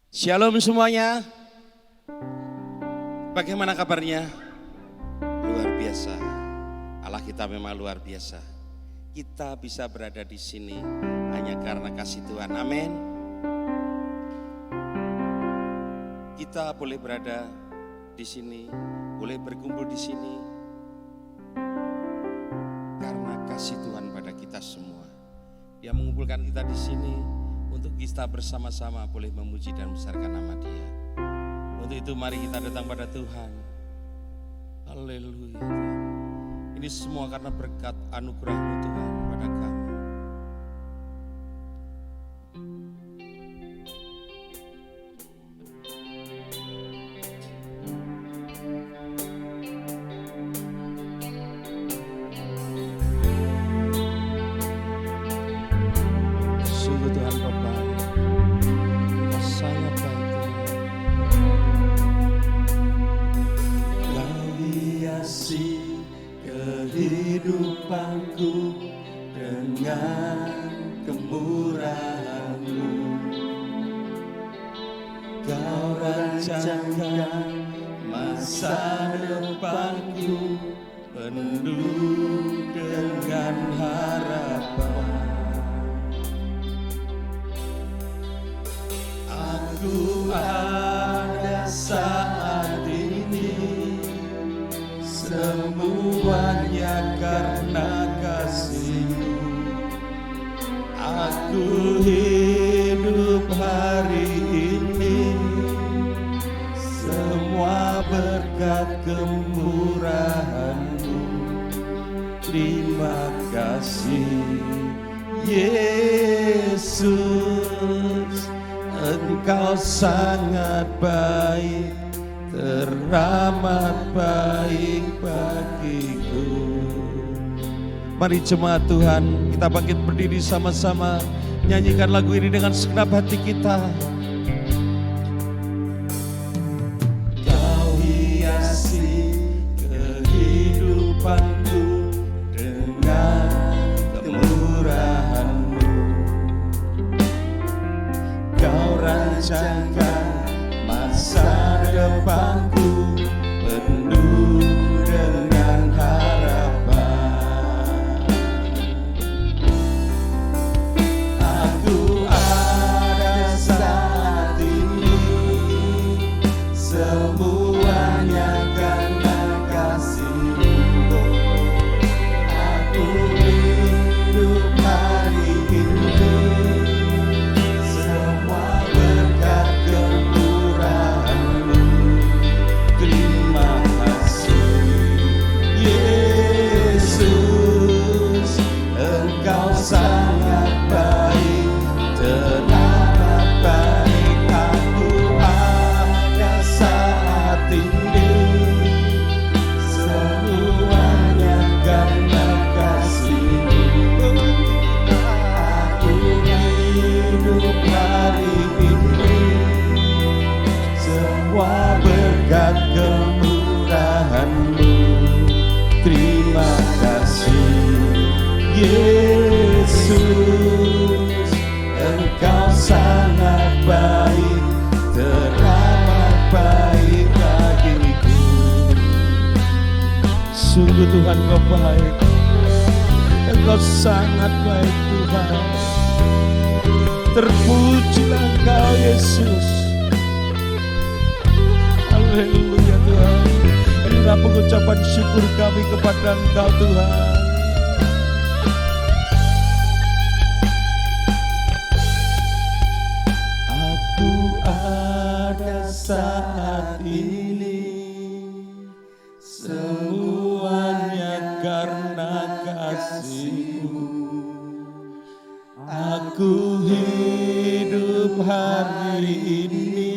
Shalom semuanya. Bagaimana kabarnya? Luar biasa. Allah kita memang luar biasa. Kita bisa berada di sini hanya karena kasih Tuhan. Amin. Kita boleh berada di sini, boleh berkumpul di sini karena kasih Tuhan pada kita semua. Dia mengumpulkan kita di sini untuk kita bersama-sama boleh memuji dan membesarkan nama Dia. Untuk itu mari kita datang pada Tuhan. Haleluya. Ini semua karena berkat anugerah-Mu Tuhan pada kami. Sungguh Tuhan Kau baik, Kau sangat baik Tuhan. Kau hiasi kehidupanku dengan kemurahan-Mu. Kau rancangkan masa depanku penuh dengan harapan. Aku ada saat ini, semuanya karena kasih-Mu. Aku hidup hari ini, semua berkat kemurahan-Mu. Terima kasih Yesus. Engkau sangat baik, teramat baik bagiku. Mari jemaat Tuhan, kita bangkit berdiri sama-sama, nyanyikan lagu ini dengan segenap hati kita. Kau hiasi kehidupanku dengan kemurahan-Mu. Kau rancangkan masa depanku penuh dengan harapan. Aku ada saat ini, semuanya karena kasih-Mu. Aku hidup hari ini, semua berkat kemurahan-Mu. Terima kasih Yesus. Engkau sangat baik, teramat baik. Aku ada saat ini, semuanya karena kasih-Mu. Aku hidup hari ini, semua berkat kemurahan-Mu. Terima kasih Yesus. Engkau sangat baik, teramat baik bagiku. Sungguh Tuhan Kau baik, Engkau sangat baik Tuhan. Terpujilah Engkau Yesus. Haleluya Tuhan. Inilah pengucapan syukur kami kepada Engkau Tuhan. Aku ada saat ini, semuanya karena kasih-Mu. Aku hidup hari ini,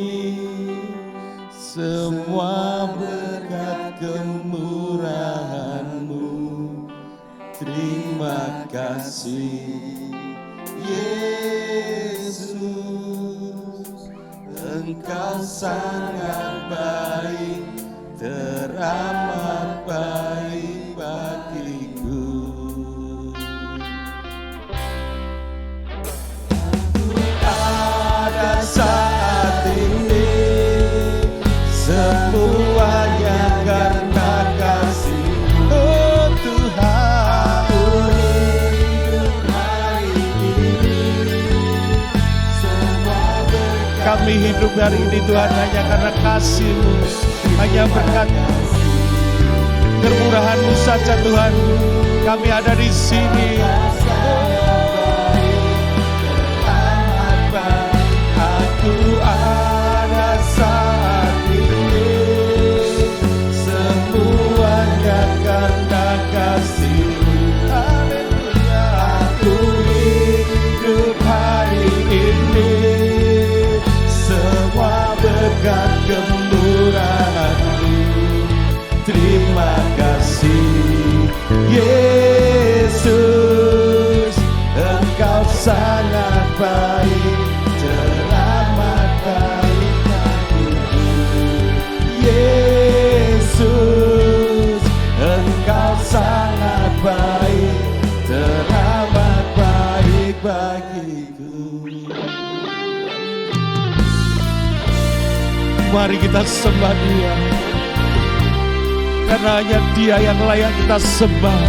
semua berkat kemurahan-Mu. Terima kasih Yesus. Engkau sangat baik, teramat baik bagiku. Aku ada saat ini, kami hidup hari ini Tuhan hanya karena kasih-Mu, hanya berkat kemurahan-Mu saja Tuhan. Kami ada di sini. Aku ada saat ini, semuanya karena kasih-Mu. Haleluya. Aku hidup hari ini, semua berkat kemurahan-Mu. Terima kasih Yesus, Engkau sangat baik, teramat baik bagiku. Yesus, Engkau sangat baik, teramat baik bagiku. Mari kita sembah Dia, karena hanya Dia yang layak kita sembah.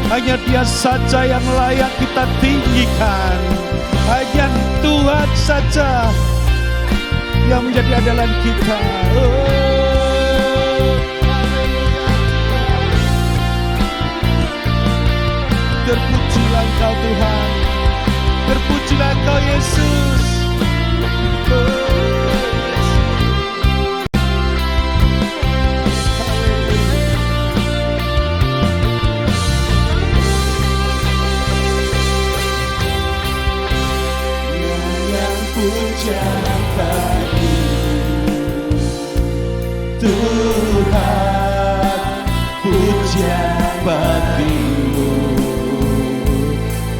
Hanya Dia saja yang layak kita tinggikan. Hanya Tuhan saja yang menjadi andalan kita. Terpujilah Engkau Tuhan, terpujilah Engkau Yesus. Pujian bagimu Tuhan, pujian bagimu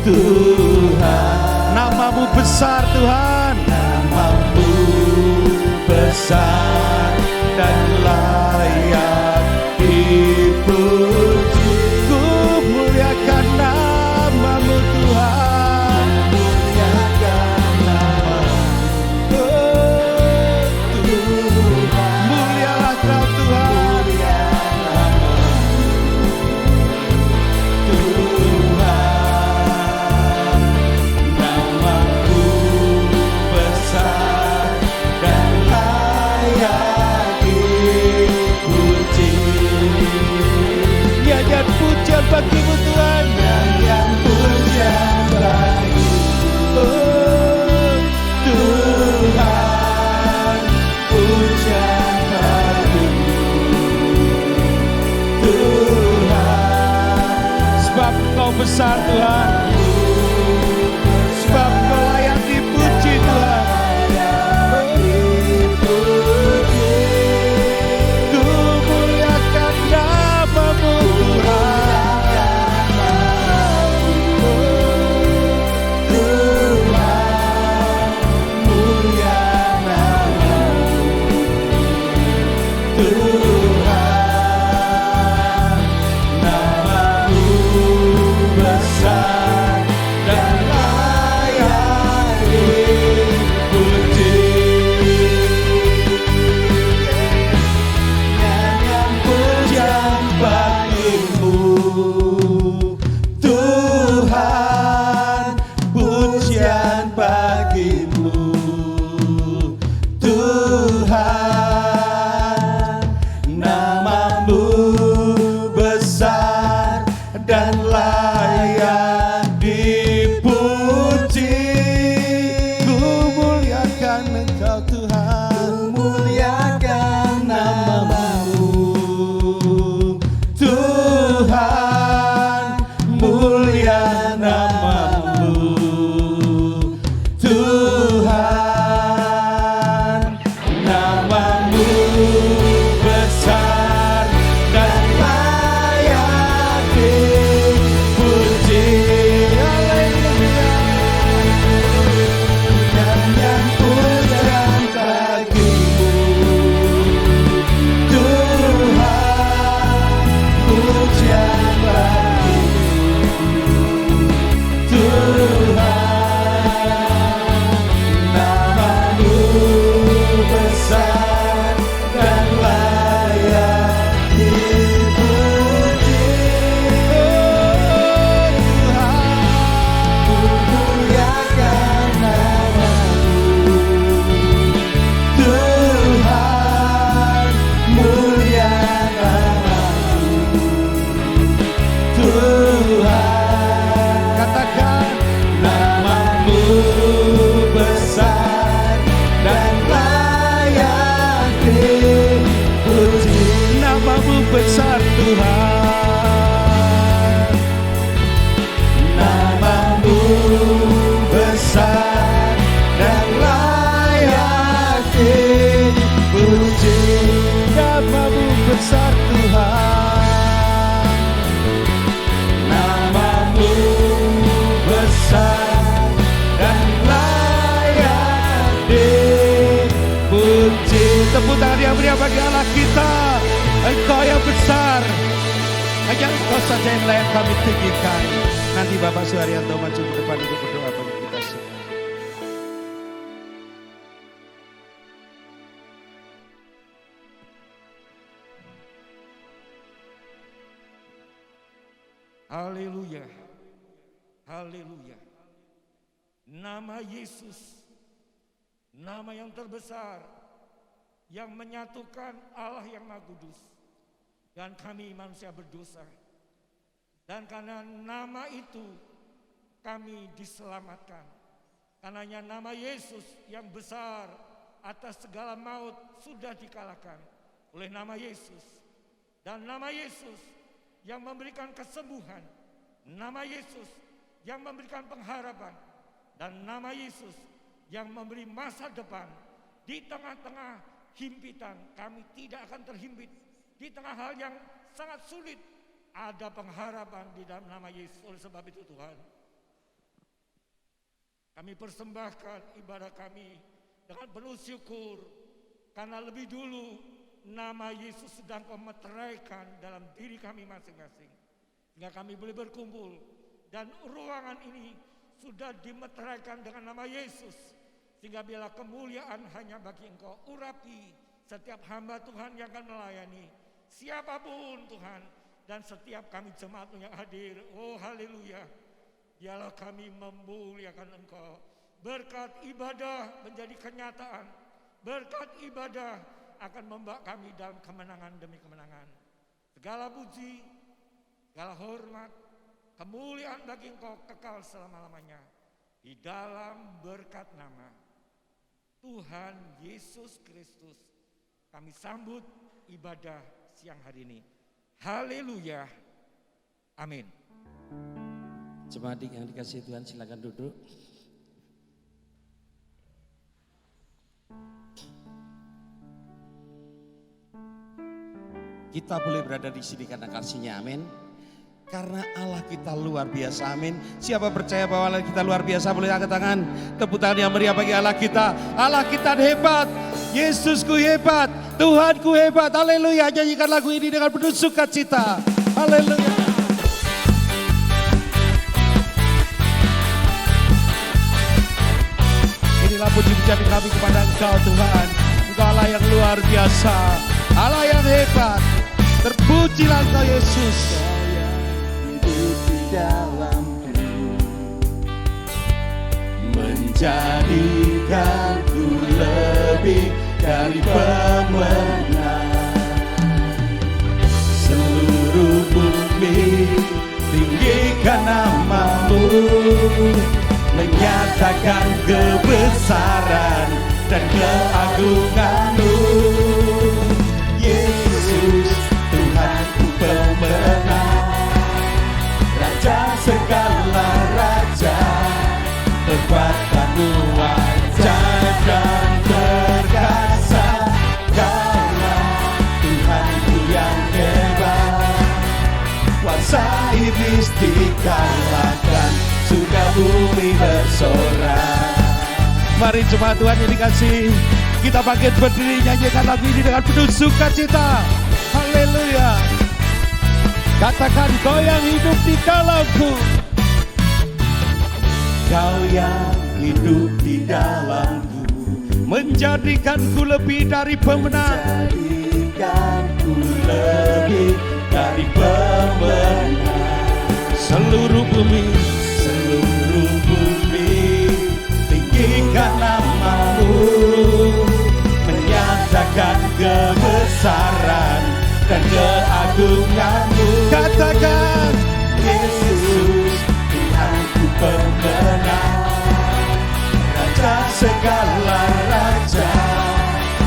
Tuhan. Nama-Mu besar Tuhan, nama-Mu besar dan layak dipuji. Ku muliakan nama-Mu Tuhan. Pujian bagimu Tuhan, yang pujian bagimu Tuhan, pujian bagimu Tuhan. Sebab Engkau besar Tuhan, sebab Engkau layak dipuji Tuhan. Ku muliakan nama-Mu Tuhan. Tuhan, nama-Mu besar bagi Allah kita. Engkau yang besar. Hanya Engkau saja yang layak kami tinggikan. Nanti Bapak Suharyanto maju ke depan untuk berdoa bagi kita semua. Haleluya. Haleluya. Nama Yesus, nama yang terbesar, yang menyatukan Allah yang Maha Kudus dan kami manusia berdosa. Dan karena nama itu kami diselamatkan. Karenanya nama Yesus yang besar atas segala maut sudah dikalahkan oleh nama Yesus. Dan nama Yesus yang memberikan kesembuhan, nama Yesus yang memberikan pengharapan, dan nama Yesus yang memberi masa depan. Di tengah-tengah himpitan kami tidak akan terhimpit. Di tengah hal yang sangat sulit ada pengharapan di dalam nama Yesus. Oleh sebab itu Tuhan, kami persembahkan ibadah kami dengan penuh syukur, karena lebih dulu nama Yesus sedang Kau meteraikan dalam diri kami masing-masing, sehingga kami boleh berkumpul. Dan ruangan ini sudah dimeteraikan dengan nama Yesus, sehingga bila kemuliaan hanya bagi Engkau. Urapi setiap hamba Tuhan yang akan melayani, siapapun Tuhan, dan setiap kami jemaat yang hadir. Oh haleluya, biarlah kami memuliakan Engkau. Berkat ibadah menjadi kenyataan, berkat ibadah akan membawa kami dalam kemenangan demi kemenangan. Segala puji, segala hormat, kemuliaan bagi Engkau kekal selama-lamanya. Di dalam berkat nama Tuhan Yesus Kristus, kami sambut ibadah siang hari ini. Haleluya. Amin. Jemaat yang dikasihi Tuhan, silakan duduk. Kita boleh berada di sini karena kasih-Nya, amin. Karena Allah kita luar biasa, amin. Siapa percaya bahwa Allah kita luar biasa, boleh angkat tangan. Tepuk tangan yang meriah bagi Allah kita. Allah kita hebat, Yesusku hebat, Tuhanku hebat. Haleluya, nyanyikan lagu ini dengan penuh sukacita. Haleluya. Inilah puji-pujian kami kepada Engkau Tuhan. Engkau Allah yang luar biasa, Allah yang hebat. Terpujilah Engkau Yesus. Hidup di dalamku, menjadikanku lebih dari pemenang. Seluruh bumi tinggikan nama-Mu, menyatakan kebesaran dan keagungan-Mu. Yesus, Tuhanku pemenang, Raja segala raja, kekuatan-Mu ajaib dan perkasa. Kaulah Tuhanku yang hebat, kuasa iblis dikalahkan, surga bumi bersorak. Mari jemaat Tuhan yang dikasihi, kita bangkit berdiri nyanyikan lagu ini dengan penuh sukacita. Haleluya. Katakan, Kau yang hidup di dalamku, Kau yang hidup di dalamku, menjadikanku lebih dari pemenang. Menjadikanku lebih dari pemenang. Seluruh bumi tinggikan nama-Mu, menyatakan kebesaran dan keagungan-Mu. Katakan, Yesus, Tuhanku pemenang, Raja segala raja,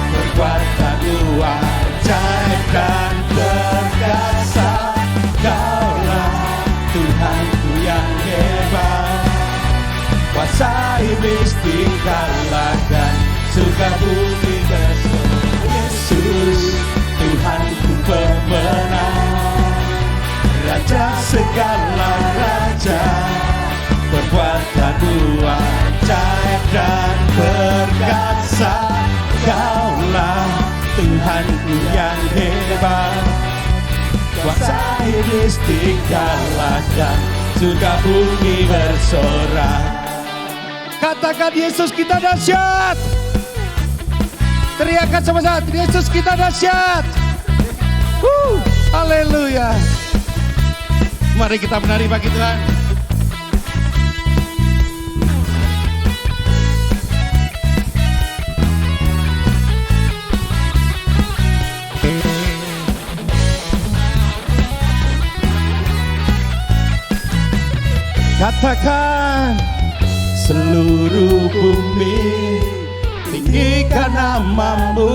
kekuatan-Mu ajaib dan perkasa. Kaulah Tuhanku yang hebat, kuasa iblis dikalahkan, surga bumi bersorak. Yesus, Tuhanku pemenang, Raja segala raja, kekuatan-Mu ajaib dan perkasa. Kaulah Tuhan Tuhanku yang hebat, kuasa iblis dikalahkan, surga bumi bersorak. Katakan Yesus kita dahsyat. Teriakan sama-sama, Yesus kita dahsyat. Haleluya. Mari kita menari bagi Tuhan. Katakan seluruh bumi, tinggikan namamu,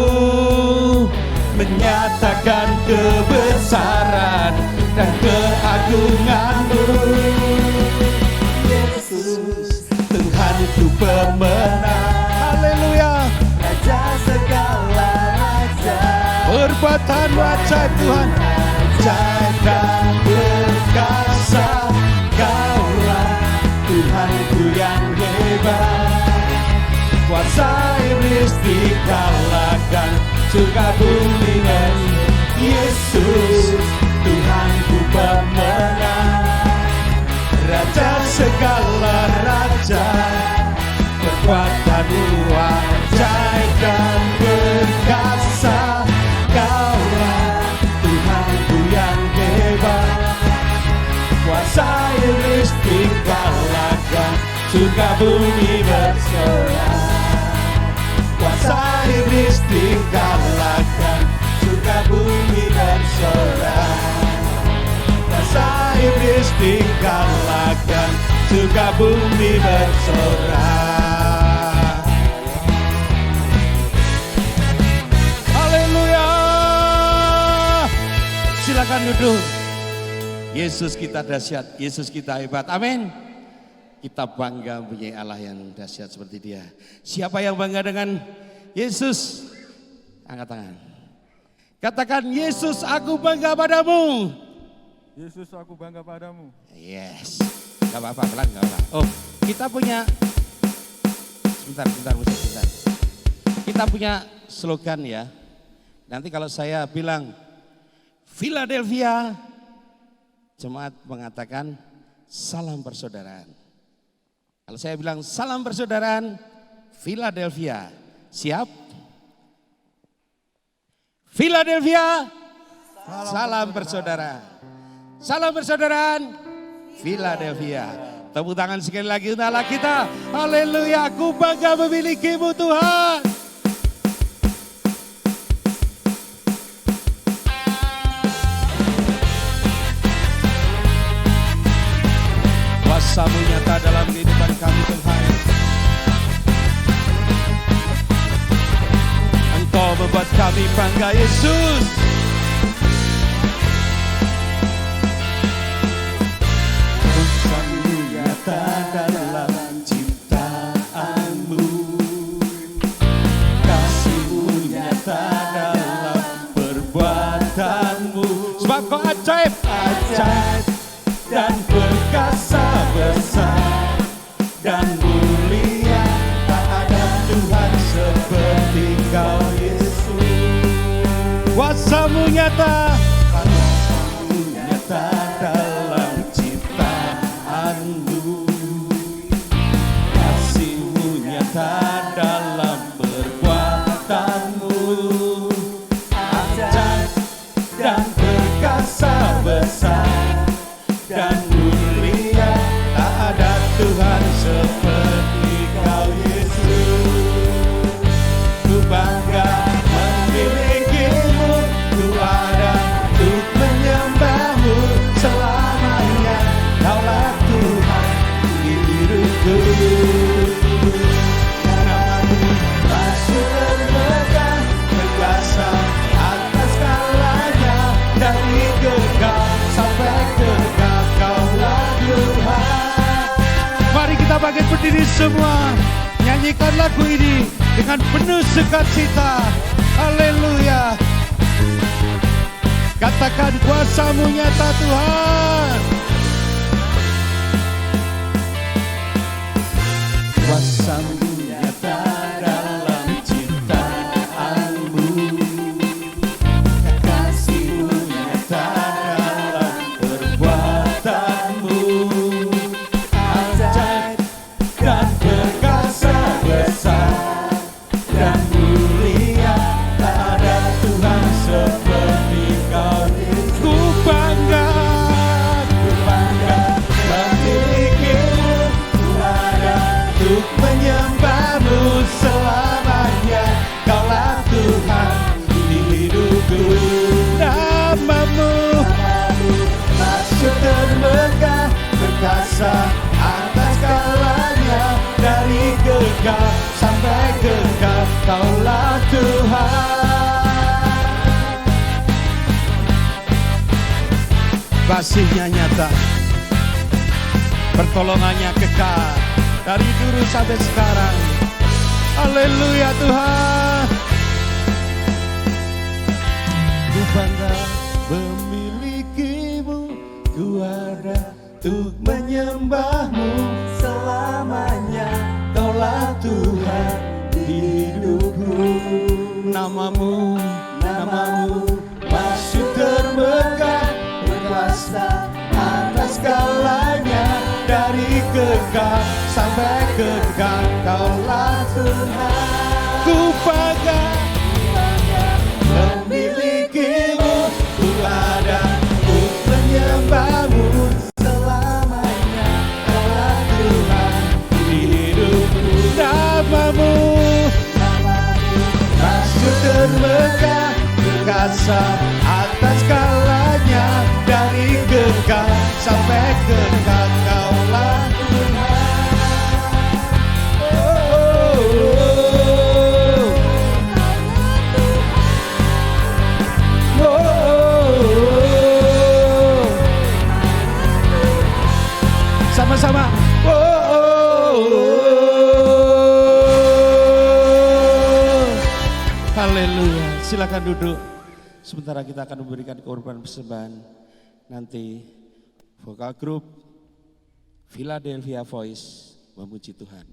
menyatakan kebesaran dan keagunganmu. Yesus, Tuhanku pemenang, haleluya, Raja segala raja. Perbuatan wajah Tuhan, ajaib dan perkasa. Kaulah Tuhanku yang hebat, kuasa iblis dikalahkan, surga bumi dan Yesus, Tuhanku pemenang, Raja segala raja. Kekuatanmu ajaib dan perkasa. Kaulah Tuhanku yang hebat, kuasa iblis dikalahkan, surga bumi bersorak. Kuasa iblis dikalahkan, surga bumi bersorak. Kuasa iblis dikalahkan, surga bumi bersorak. Haleluya. Silakan duduk. Yesus kita dahsyat, Yesus kita hebat. Amin. Kita bangga punya Allah yang dahsyat seperti Dia. Siapa yang bangga dengan Yesus? Angkat tangan. Katakan, Yesus aku bangga padamu. Yesus aku bangga padamu. Yes. Gak apa-apa, pelan gak apa-apa. Oh, kita punya, sebentar. Kita punya slogan ya. Nanti kalau saya bilang Philadelphia, jemaat mengatakan salam persaudaraan. Kalau saya bilang salam persaudaraan Philadelphia, siap? Philadelphia, salam persaudaraan. Salam persaudaraan Philadelphia. Tepuk tangan sekali lagi untuk Allah kita. Haleluya, aku bangga memilikimu Tuhan. Kuasa-Mu nyata dalam kehidupan kami Tuhan. Engkau membuat kami bangga Yesus. Kuasa-Mu nyata dalam ciptaan-Mu, kasih-Mu nyata dalam perbuatan-Mu. Sebab Kau ajaib, ajaib dan perkasa besar dan mulia, tak ada Tuhan seperti Kau Yesus. Kuasa-Mu nyata, kuasa-Mu nyata dalam ciptaan-Mu, kasih-Mu nyata dalam perbuatan-Mu, ajaib dan perkasa besar dan mulia, tak ada Tuhan seperti Kau Yesus. Ku bangga memilikimu, ku ada untuk menyembahmu selamanya. Kaulah Tuhan hidupku. Namamu masyhur termegah, berkuasa atas segalanya, dari kekal sampai kekal. Mari kita bangkit berdiri semua, nyanyikan lagu ini dengan penuh sukacita. Haleluya. Katakan, kuasa-Mu nyata Tuhan. Kuasa-Mu nyata dalam ciptaan-Mu, Kaulah Tuhan. Kasih-Nya nyata, pertolongannya kekal dari dulu sampai sekarang. Haleluya Tuhan. Ku bangga memilikimu, ku ada untuk menyembahmu selamanya. Kaulah Tuhan di hidupku. Namamu, namamu masih termegah, berkuasa atas segalanya. Dari kekal sampai kekal, Kaulah Tuhan. Ku bangga memilikimu, ku ada untuk menyembahmu selamanya. Kaulah Tuhan di hidupku. Namamu, namamu masih termegah, berkuasa atas segalanya. Dari kekal sampai kekal, Kaulah Tuhan. Sama-sama. Haleluya. Silakan duduk. Sementara kita akan memberikan korban persembahan. Nanti vokal grup Philadelphia Voice memuji Tuhan.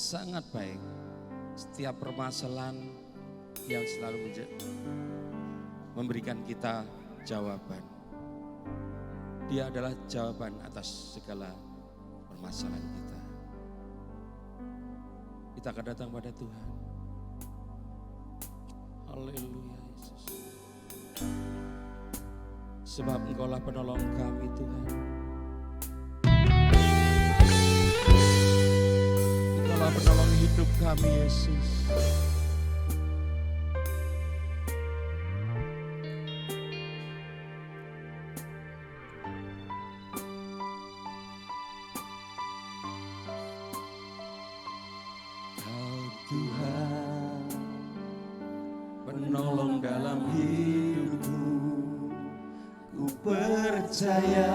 sangat baik. Setiap permasalahan yang selalu memberikan kita jawaban. Dia adalah jawaban atas segala permasalahan kita. Kita akan datang pada Tuhan. Haleluya Yesus. Sebab Engkaulah penolong kami Tuhan. Engkaulah penolong hidup kami Yesus. Kau Tuhan, penolong dalam hidupku. Ku percaya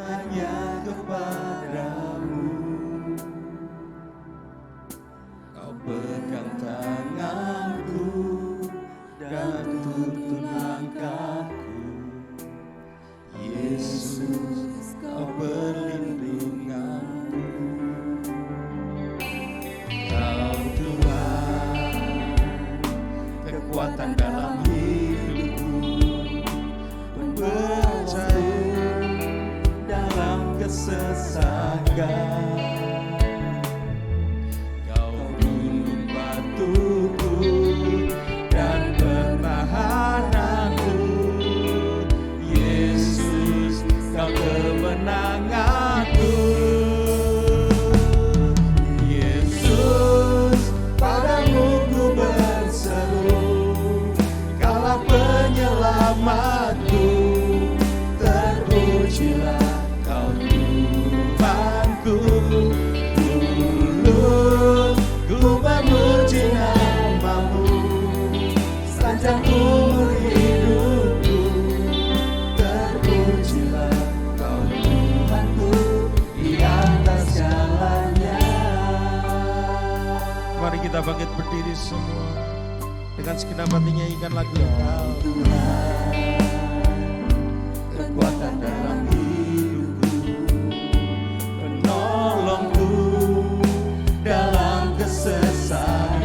hanya kepadamu. Kau pegang tanganku dan tuntun langkahku. Yesus, Kau perlindunganku. Kau Tuhan, kekuatan dalam hidupku. Percaya dalam kesesakan. Kau gunung batuku dan pertahananku. Yesus, Kau kemenanganku. Yesus, padamu ku berseru. Kaulah penyelamatku. Terpujilah Kau Tuhanku. Dulu ku memuji nama-Mu sepanjang umur hidupku. Terpujilah Kau Tuhanku di atas segalanya. Mari kita bangkit berdiri semua dengan segenap hati nyanyikan lagu Kau Tuhan, kekuatan dalam hidupku, penolongku dalam kesesakan.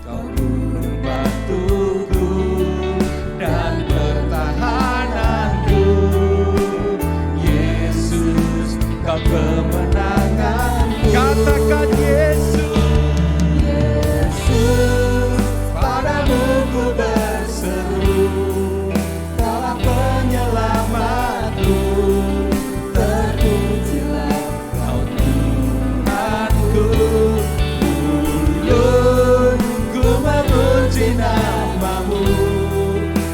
Kau gunung batuku dan pertahananku. Yesus, Kau kemenanganku. Katakan Yesus. Yesus, padamu ku berseru. Kaulah penyelamatku. Terpujilah Kau Tuhanku. Dulu ku memuji nama-Mu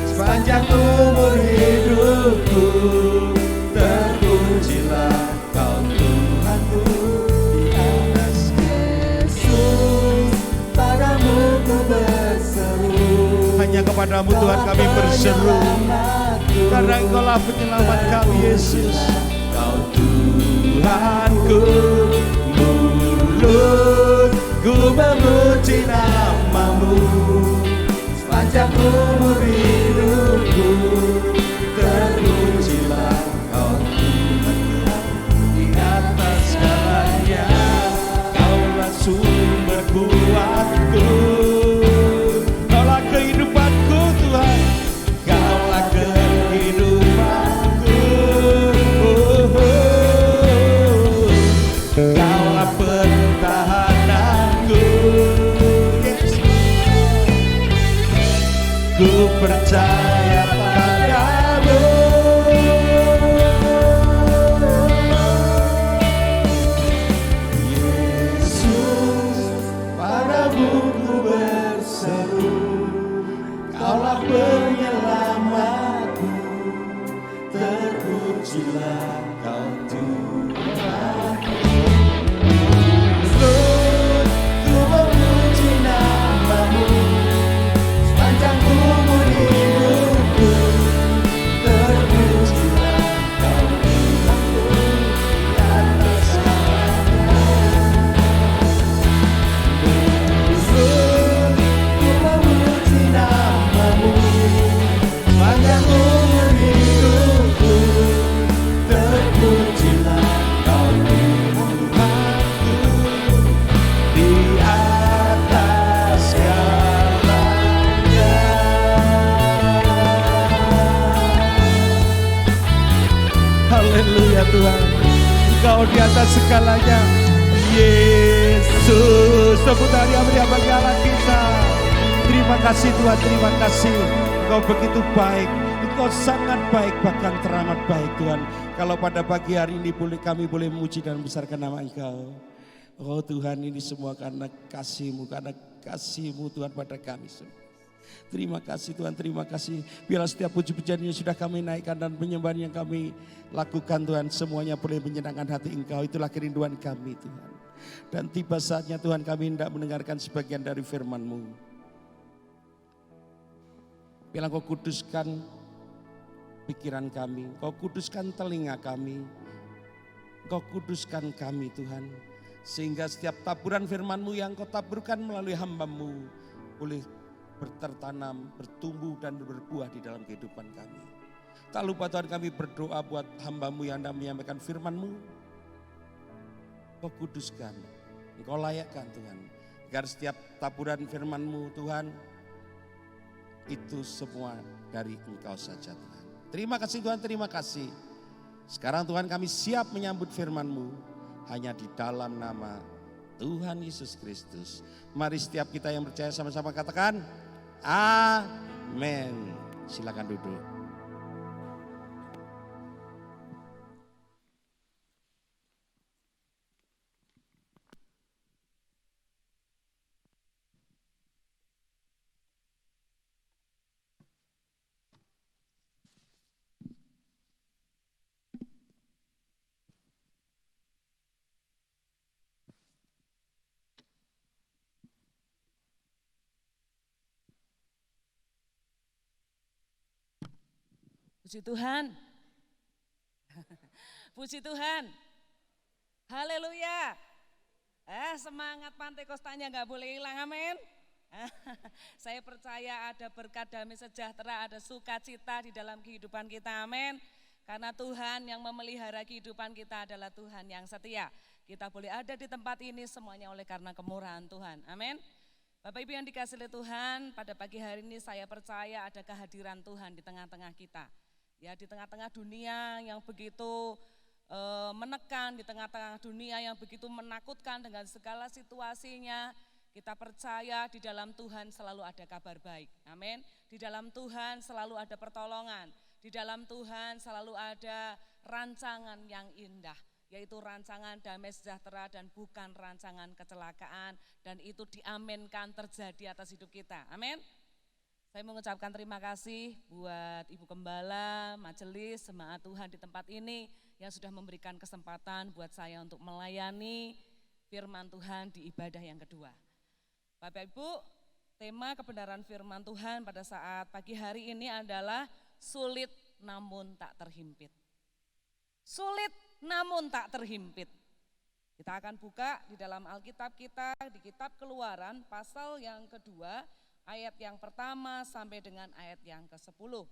sepanjang umur hidupku. Terpujilah Kau Tuhanku di atas. Yesus, padamu ku berseru. Hanya kepadamu Tuhan kami berseru, karena Engkaulah penyelamat kami Yesus. Kau Tuhanku, mulut ku memuji nama-Mu sepanjang umur hidupku. Terpujilah Kau Tuhanku di atas segalanya. Kaulah sumber kuatku. Kaulah kehidupanku Tuhan. Kaulah kehidupanku. Kaulah pertahananku. Yes. Ku percaya Tuhan. Engkau di atas segalanya. Yesus, tepuk tangan yang meriah bagi Allah kita. Terima kasih Tuhan, terima kasih. Engkau begitu baik, Engkau sangat baik, bahkan teramat baik Tuhan. Kalau pada pagi hari ini kami boleh memuji dan membesarkan nama Engkau. Oh Tuhan, ini semua karena kasih-Mu Tuhan pada kami semua. Terima kasih Tuhan, terima kasih. Biarlah setiap puji-pujian yang sudah kami naikkan dan penyembahan yang kami lakukan Tuhan, semuanya boleh menyenangkan hati Engkau. Itulah kerinduan kami Tuhan. Dan tiba saatnya Tuhan kami hendak mendengarkan sebagian dari firman-Mu. Biarlah Kau kuduskan pikiran kami, Kau kuduskan telinga kami, Kau kuduskan kami Tuhan. Sehingga setiap taburan firman-Mu yang Kau taburkan melalui hamba-Mu boleh bertertanam, bertumbuh dan berbuah di dalam kehidupan kami. Tak lupa Tuhan kami berdoa buat hamba-Mu yang hendak menyampaikan firman-Mu. Kau kuduskan, Engkau layakkan Tuhan. Agar setiap taburan firman-Mu Tuhan, itu semua dari Engkau saja Tuhan. Terima kasih Tuhan, terima kasih. Sekarang Tuhan kami siap menyambut firman-Mu hanya di dalam nama Tuhan Yesus Kristus. Mari setiap kita yang percaya sama-sama katakan, amin. Silakan duduk. Puji Tuhan. Puji Tuhan. Haleluya. Semangat Pantekostanya nggak boleh hilang, amin. Saya percaya ada berkat damai sejahtera, ada sukacita di dalam kehidupan kita, amin. Karena Tuhan yang memelihara kehidupan kita adalah Tuhan yang setia. Kita boleh ada di tempat ini semuanya oleh karena kemurahan Tuhan, amin. Bapak Ibu yang dikasihi oleh Tuhan, pada pagi hari ini saya percaya ada kehadiran Tuhan di tengah-tengah kita. Ya, di tengah-tengah dunia yang begitu menekan, di tengah-tengah dunia yang begitu menakutkan dengan segala situasinya, kita percaya di dalam Tuhan selalu ada kabar baik. Amin. Di dalam Tuhan selalu ada pertolongan. Di dalam Tuhan selalu ada rancangan yang indah, yaitu rancangan damai sejahtera dan bukan rancangan kecelakaan, dan itu diaminkan terjadi atas hidup kita. Amin. Saya mengucapkan terima kasih buat Ibu Gembala, majelis, jemaat Tuhan di tempat ini yang sudah memberikan kesempatan buat saya untuk melayani firman Tuhan di ibadah yang kedua. Bapak Ibu, tema kebenaran firman Tuhan pada saat pagi hari ini adalah sulit namun tak terhimpit. Sulit namun tak terhimpit. Kita akan buka di dalam Alkitab kita, di kitab Keluaran pasal yang kedua, ayat yang pertama sampai dengan ayat yang ke-10.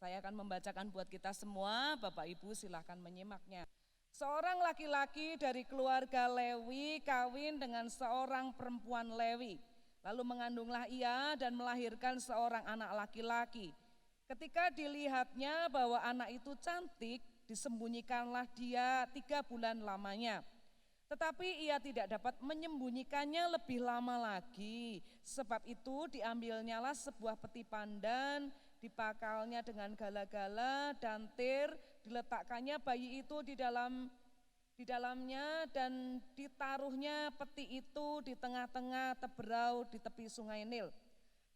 Saya akan membacakan buat kita semua, Bapak Ibu silahkan menyimaknya. Seorang laki-laki dari keluarga Lewi kawin dengan seorang perempuan Lewi. Lalu mengandunglah ia dan melahirkan seorang anak laki-laki. Ketika dilihatnya bahwa anak itu cantik, disembunyikanlah dia 3 bulan lamanya. Tetapi ia tidak dapat menyembunyikannya lebih lama lagi. Sebab itu diambilnyalah sebuah peti pandan, dipakalnya dengan gala-gala dan tir, diletakkannya bayi itu di dalamnya dan ditaruhnya peti itu di tengah-tengah teberau di tepi sungai Nil.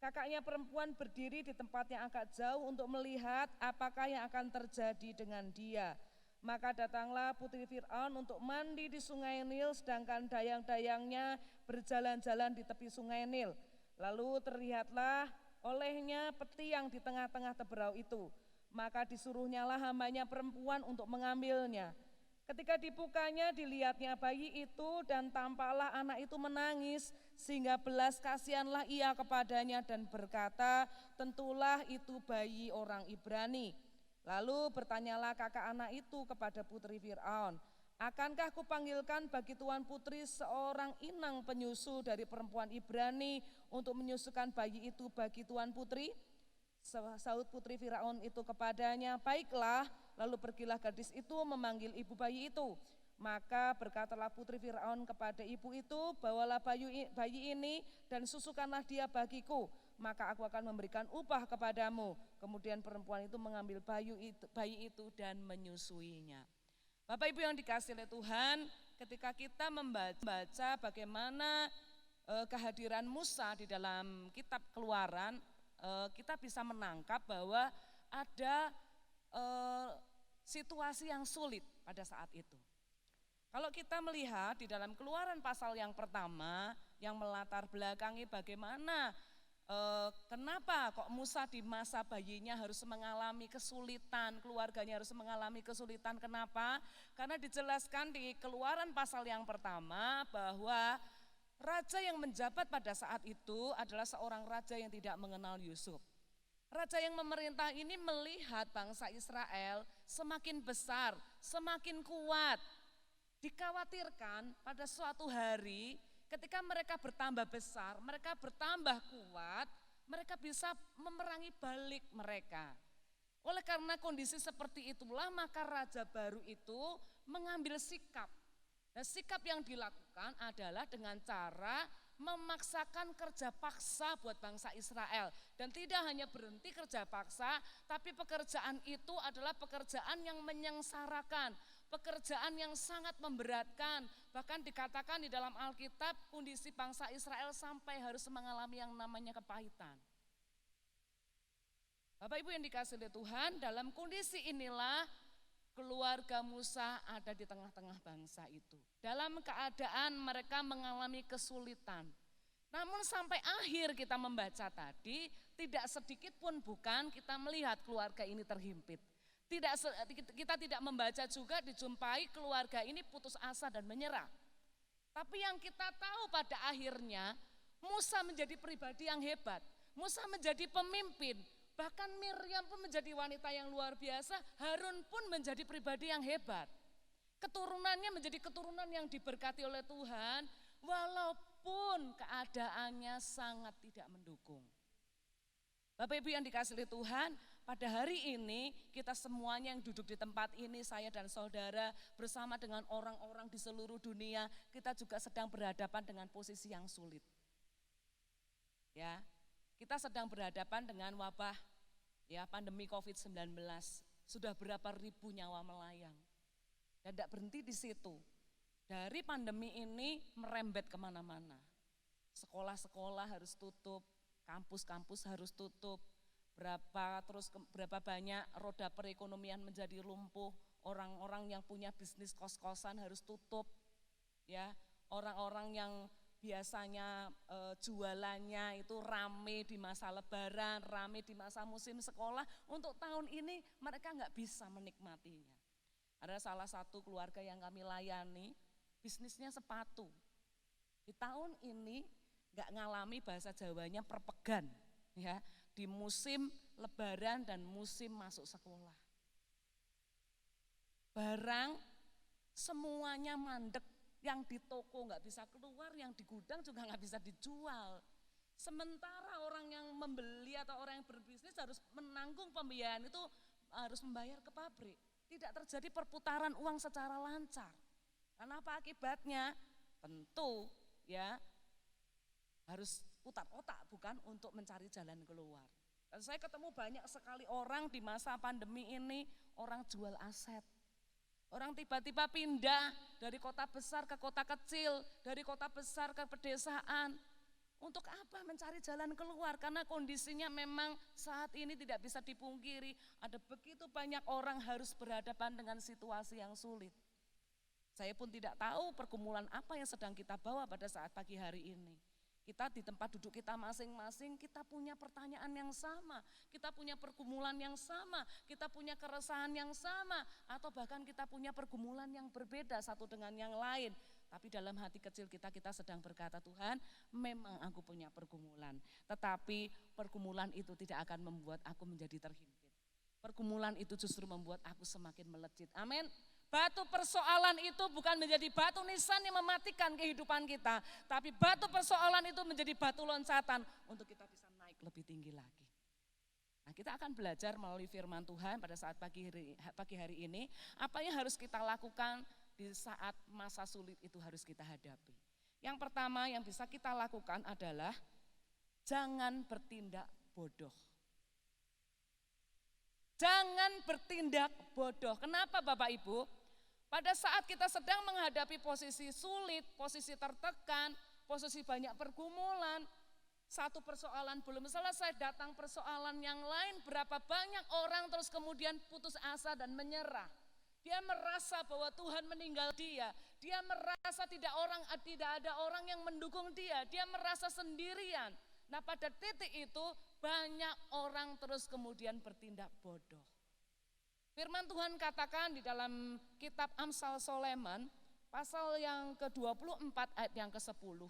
Kakaknya perempuan berdiri di tempat yang agak jauh untuk melihat apakah yang akan terjadi dengan dia. Maka datanglah putri Fir'aun untuk mandi di sungai Nil, sedangkan dayang-dayangnya berjalan-jalan di tepi sungai Nil. Lalu terlihatlah olehnya peti yang di tengah-tengah teberau itu. Maka disuruhnyalah hambanya perempuan untuk mengambilnya. Ketika dibukanya dilihatnya bayi itu dan tampaklah anak itu menangis, sehingga belas kasihanlah ia kepadanya dan berkata, tentulah itu bayi orang Ibrani. Lalu bertanyalah kakak anak itu kepada putri Fir'aun, akankah kupanggilkan bagi tuan putri seorang inang penyusu dari perempuan Ibrani untuk menyusukan bayi itu bagi tuan putri? Sahut putri Fir'aun itu kepadanya, baiklah. Lalu pergilah gadis itu memanggil ibu bayi itu. Maka berkatalah putri Firaun kepada ibu itu, bawalah bayi ini dan susukanlah dia bagiku, maka aku akan memberikan upah kepadamu. Kemudian perempuan itu mengambil bayi itu dan menyusuinya. Bapak Ibu yang dikasihi oleh Tuhan, ketika kita membaca bagaimana kehadiran Musa di dalam kitab Keluaran, kita bisa menangkap bahwa ada situasi yang sulit pada saat itu. Kalau kita melihat di dalam Keluaran pasal yang pertama yang melatar belakangi bagaimana kenapa kok Musa di masa bayinya harus mengalami kesulitan, keluarganya harus mengalami kesulitan, kenapa? Karena dijelaskan di Keluaran pasal yang pertama bahwa raja yang menjabat pada saat itu adalah seorang raja yang tidak mengenal Yusuf. Raja yang memerintah ini melihat bangsa Israel semakin besar, semakin kuat. Dikhawatirkan pada suatu hari ketika mereka bertambah besar, mereka bertambah kuat, mereka bisa memerangi balik mereka. Oleh karena kondisi seperti itulah maka raja baru itu mengambil sikap. Dan sikap yang dilakukan adalah dengan cara memaksakan kerja paksa buat bangsa Israel. Dan tidak hanya berhenti kerja paksa, tapi pekerjaan itu adalah pekerjaan yang menyengsarakan, pekerjaan yang sangat memberatkan. Bahkan dikatakan di dalam Alkitab kondisi bangsa Israel sampai harus mengalami yang namanya kepahitan. Bapak Ibu yang dikasihi oleh Tuhan, dalam kondisi inilah keluarga Musa ada di tengah-tengah bangsa itu. Dalam keadaan mereka mengalami kesulitan. Namun sampai akhir kita membaca tadi, tidak sedikit pun bukan kita melihat keluarga ini terhimpit. Kita tidak membaca juga dijumpai keluarga ini putus asa dan menyerah. Tapi yang kita tahu pada akhirnya Musa menjadi pribadi yang hebat. Musa menjadi pemimpin. Bahkan Miriam pun menjadi wanita yang luar biasa, Harun pun menjadi pribadi yang hebat. Keturunannya menjadi keturunan yang diberkati oleh Tuhan, walaupun keadaannya sangat tidak mendukung. Bapak Ibu yang dikasihi Tuhan, pada hari ini kita semuanya yang duduk di tempat ini, saya dan saudara bersama dengan orang-orang di seluruh dunia, kita juga sedang berhadapan dengan posisi yang sulit. Ya. Kita sedang berhadapan dengan wabah pandemi COVID-19. Sudah berapa ribu nyawa melayang. Dan tidak berhenti di situ. Dari pandemi ini merembet kemana-mana. Sekolah-sekolah harus tutup, kampus-kampus harus tutup. Berapa banyak roda perekonomian menjadi lumpuh. Orang-orang yang punya bisnis kos-kosan harus tutup. Ya, orang-orang yang biasanya jualannya itu rame di masa lebaran, rame di masa musim sekolah. Untuk tahun ini mereka nggak bisa menikmatinya. Ada salah satu keluarga yang kami layani, bisnisnya sepatu. Di tahun ini nggak ngalami bahasa Jawanya perpegan, ya, di musim lebaran dan musim masuk sekolah. Barang semuanya mandek. Yang di toko nggak bisa keluar, yang di gudang juga nggak bisa dijual. Sementara orang yang membeli atau orang yang berbisnis harus menanggung pembiayaan itu, harus membayar ke pabrik. Tidak terjadi perputaran uang secara lancar. Karena apa akibatnya? Tentu ya harus putar otak bukan untuk mencari jalan keluar. Dan saya ketemu banyak sekali orang di masa pandemi ini, orang jual aset. Orang tiba-tiba pindah dari kota besar ke kota kecil, dari kota besar ke pedesaan. Untuk apa? Mencari jalan keluar, karena kondisinya memang saat ini tidak bisa dipungkiri. Ada begitu banyak orang harus berhadapan dengan situasi yang sulit. Saya pun tidak tahu pergumulan apa yang sedang kita bawa pada saat pagi hari ini. Kita di tempat duduk kita masing-masing, kita punya pertanyaan yang sama, kita punya pergumulan yang sama, kita punya keresahan yang sama, atau bahkan kita punya pergumulan yang berbeda satu dengan yang lain. Tapi dalam hati kecil kita sedang berkata, Tuhan memang aku punya pergumulan, tetapi pergumulan itu tidak akan membuat aku menjadi terhimpit. Pergumulan itu justru membuat aku semakin melejit. Amin. Batu persoalan itu bukan menjadi batu nisan yang mematikan kehidupan kita. Tapi batu persoalan itu menjadi batu loncatan untuk kita bisa naik lebih tinggi lagi. Nah, kita akan belajar melalui firman Tuhan pada saat pagi hari ini, apa yang harus kita lakukan di saat masa sulit itu harus kita hadapi. Yang pertama yang bisa kita lakukan adalah jangan bertindak bodoh. Jangan bertindak bodoh. Kenapa Bapak Ibu? Pada saat kita sedang menghadapi posisi sulit, posisi tertekan, posisi banyak pergumulan, satu persoalan belum selesai, datang persoalan yang lain, berapa banyak orang terus kemudian putus asa dan menyerah. Dia merasa bahwa Tuhan meninggal dia merasa tidak ada orang yang mendukung dia merasa sendirian. Nah pada titik itu banyak orang terus kemudian bertindak bodoh. Firman Tuhan katakan di dalam kitab Amsal Soleman, pasal yang ke-24 ayat yang ke-10.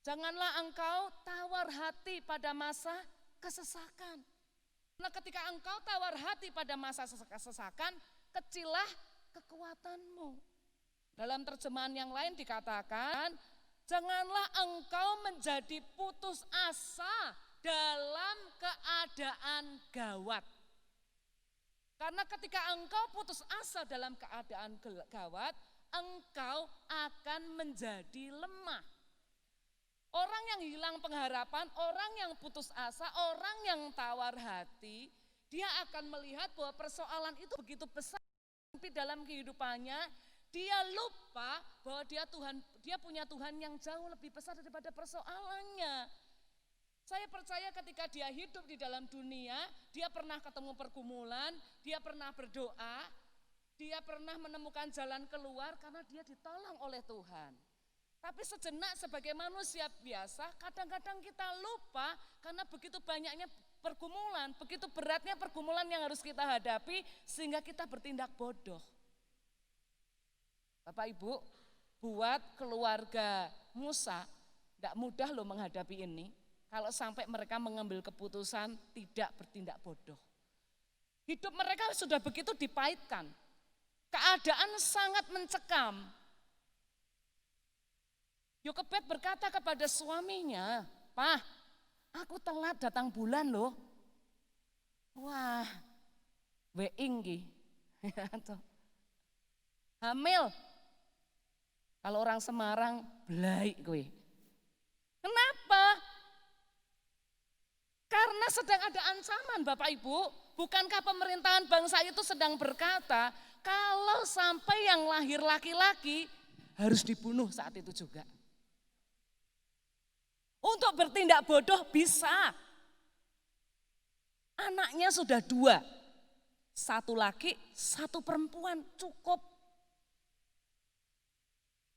Janganlah engkau tawar hati pada masa kesesakan. Nah ketika engkau tawar hati pada masa kesesakan, kecillah kekuatanmu. Dalam terjemahan yang lain dikatakan, janganlah engkau menjadi putus asa dalam keadaan gawat. Karena ketika engkau putus asa dalam keadaan gawat, engkau akan menjadi lemah. Orang yang hilang pengharapan, orang yang putus asa, orang yang tawar hati, dia akan melihat bahwa persoalan itu begitu besar dalam kehidupannya. Dia lupa bahwa dia punya Tuhan yang jauh lebih besar daripada persoalannya. Saya percaya ketika dia hidup di dalam dunia, dia pernah ketemu pergumulan, dia pernah berdoa, dia pernah menemukan jalan keluar karena dia ditolong oleh Tuhan. Tapi sejenak sebagai manusia biasa, kadang-kadang kita lupa karena begitu banyaknya pergumulan, begitu beratnya pergumulan yang harus kita hadapi sehingga kita bertindak bodoh. Bapak Ibu, buat keluarga Musa tidak mudah loh menghadapi ini. Kalau sampai mereka mengambil keputusan tidak bertindak bodoh. Hidup mereka sudah begitu dipahitkan. Keadaan sangat mencekam. Yokebed berkata kepada suaminya, "Pah, aku telat datang bulan loh." Wah, weinggi. Hamil. Kalau orang Semarang, belai kowe. Kenapa? Karena sedang ada ancaman Bapak Ibu. Bukankah pemerintahan bangsa itu sedang berkata, kalau sampai yang lahir laki-laki harus dibunuh saat itu juga. Untuk bertindak bodoh bisa. Anaknya sudah 2. 1 laki, 1 perempuan, cukup.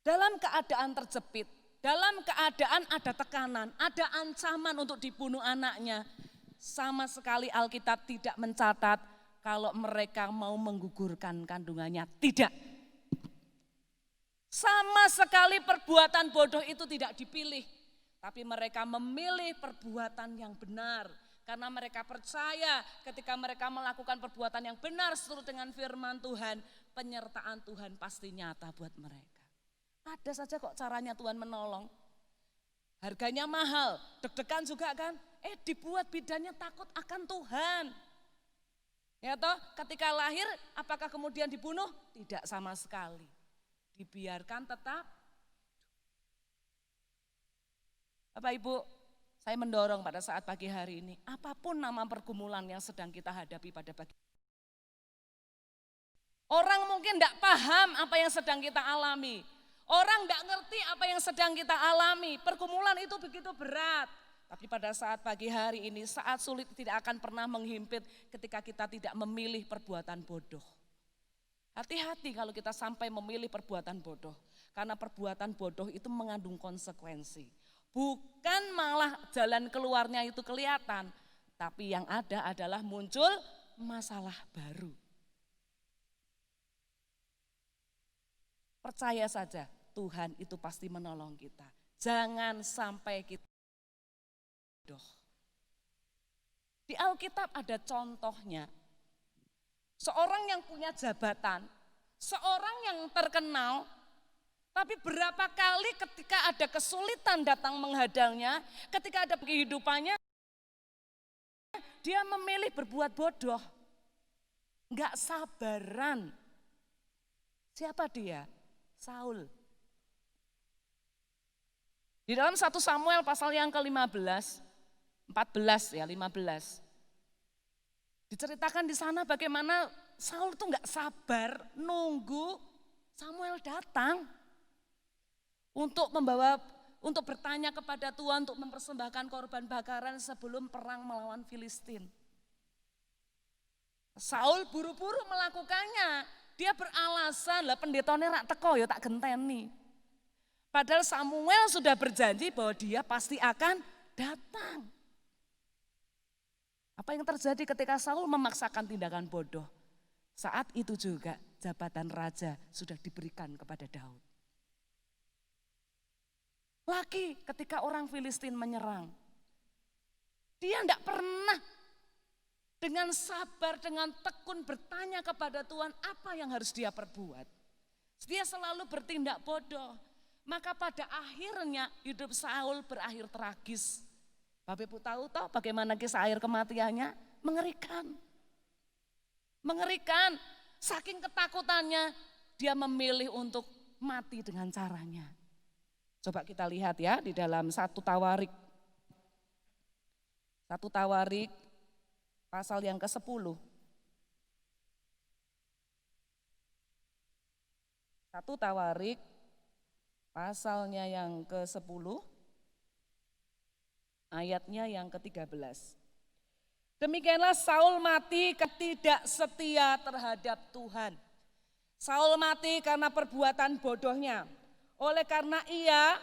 Dalam keadaan terjepit, dalam keadaan ada tekanan, ada ancaman untuk dibunuh anaknya. Sama sekali Alkitab tidak mencatat kalau mereka mau menggugurkan kandungannya. Tidak. Sama sekali perbuatan bodoh itu tidak dipilih. Tapi mereka memilih perbuatan yang benar. Karena mereka percaya ketika mereka melakukan perbuatan yang benar seturut dengan firman Tuhan, penyertaan Tuhan pasti nyata buat mereka. Ada saja kok caranya Tuhan menolong. Harganya mahal, deg-degan juga kan. Dibuat bidannya takut akan Tuhan. Ya toh, ketika lahir apakah kemudian dibunuh? Tidak sama sekali. Dibiarkan tetap. Bapak Ibu, saya mendorong pada saat pagi hari ini, apapun nama pergumulan yang sedang kita hadapi pada pagi. Orang mungkin tidak paham apa yang sedang kita alami. Orang tidak ngerti apa yang sedang kita alami. Pergumulan itu begitu berat. Tapi pada saat pagi hari ini, saat sulit tidak akan pernah menghimpit ketika kita tidak memilih perbuatan bodoh. Hati-hati kalau kita sampai memilih perbuatan bodoh. Karena perbuatan bodoh itu mengandung konsekuensi. Bukan malah jalan keluarnya itu kelihatan. Tapi yang ada adalah muncul masalah baru. Percaya saja. Tuhan itu pasti menolong kita. Jangan sampai kita bodoh. Di Alkitab ada contohnya. Seorang yang punya jabatan, seorang yang terkenal, tapi berapa kali ketika ada kesulitan datang menghadangnya, ketika ada kehidupannya, dia memilih berbuat bodoh. Enggak sabaran. Siapa dia? Saul. Di dalam 1 Samuel pasal yang ke-15, 14 ya, 15. Diceritakan di sana bagaimana Saul tuh enggak sabar nunggu Samuel datang untuk bertanya kepada Tuhan untuk mempersembahkan korban bakaran sebelum perang melawan Filistin. Saul buru-buru melakukannya. Dia beralasan, lah pendetone rak teko ya tak genteni. Padahal Samuel sudah berjanji bahwa dia pasti akan datang. Apa yang terjadi ketika Saul memaksakan tindakan bodoh? Saat itu juga jabatan raja sudah diberikan kepada Daud. Lagi ketika orang Filistin menyerang, dia tidak pernah dengan sabar, dengan tekun bertanya kepada Tuhan apa yang harus dia perbuat. Dia selalu bertindak bodoh. Maka pada akhirnya hidup Saul berakhir tragis. Bapak Ibu tahu toh bagaimana kisah akhir kematiannya? Mengerikan. Mengerikan. Saking ketakutannya dia memilih untuk mati dengan caranya. Coba kita lihat ya di dalam 1 Tawarik. 1 Tawarik pasal yang ke-10. 1 Tawarik pasalnya yang ke-10, ayatnya yang ke-13. Demikianlah Saul mati tidak setia terhadap Tuhan. Saul mati karena perbuatan bodohnya. Oleh karena ia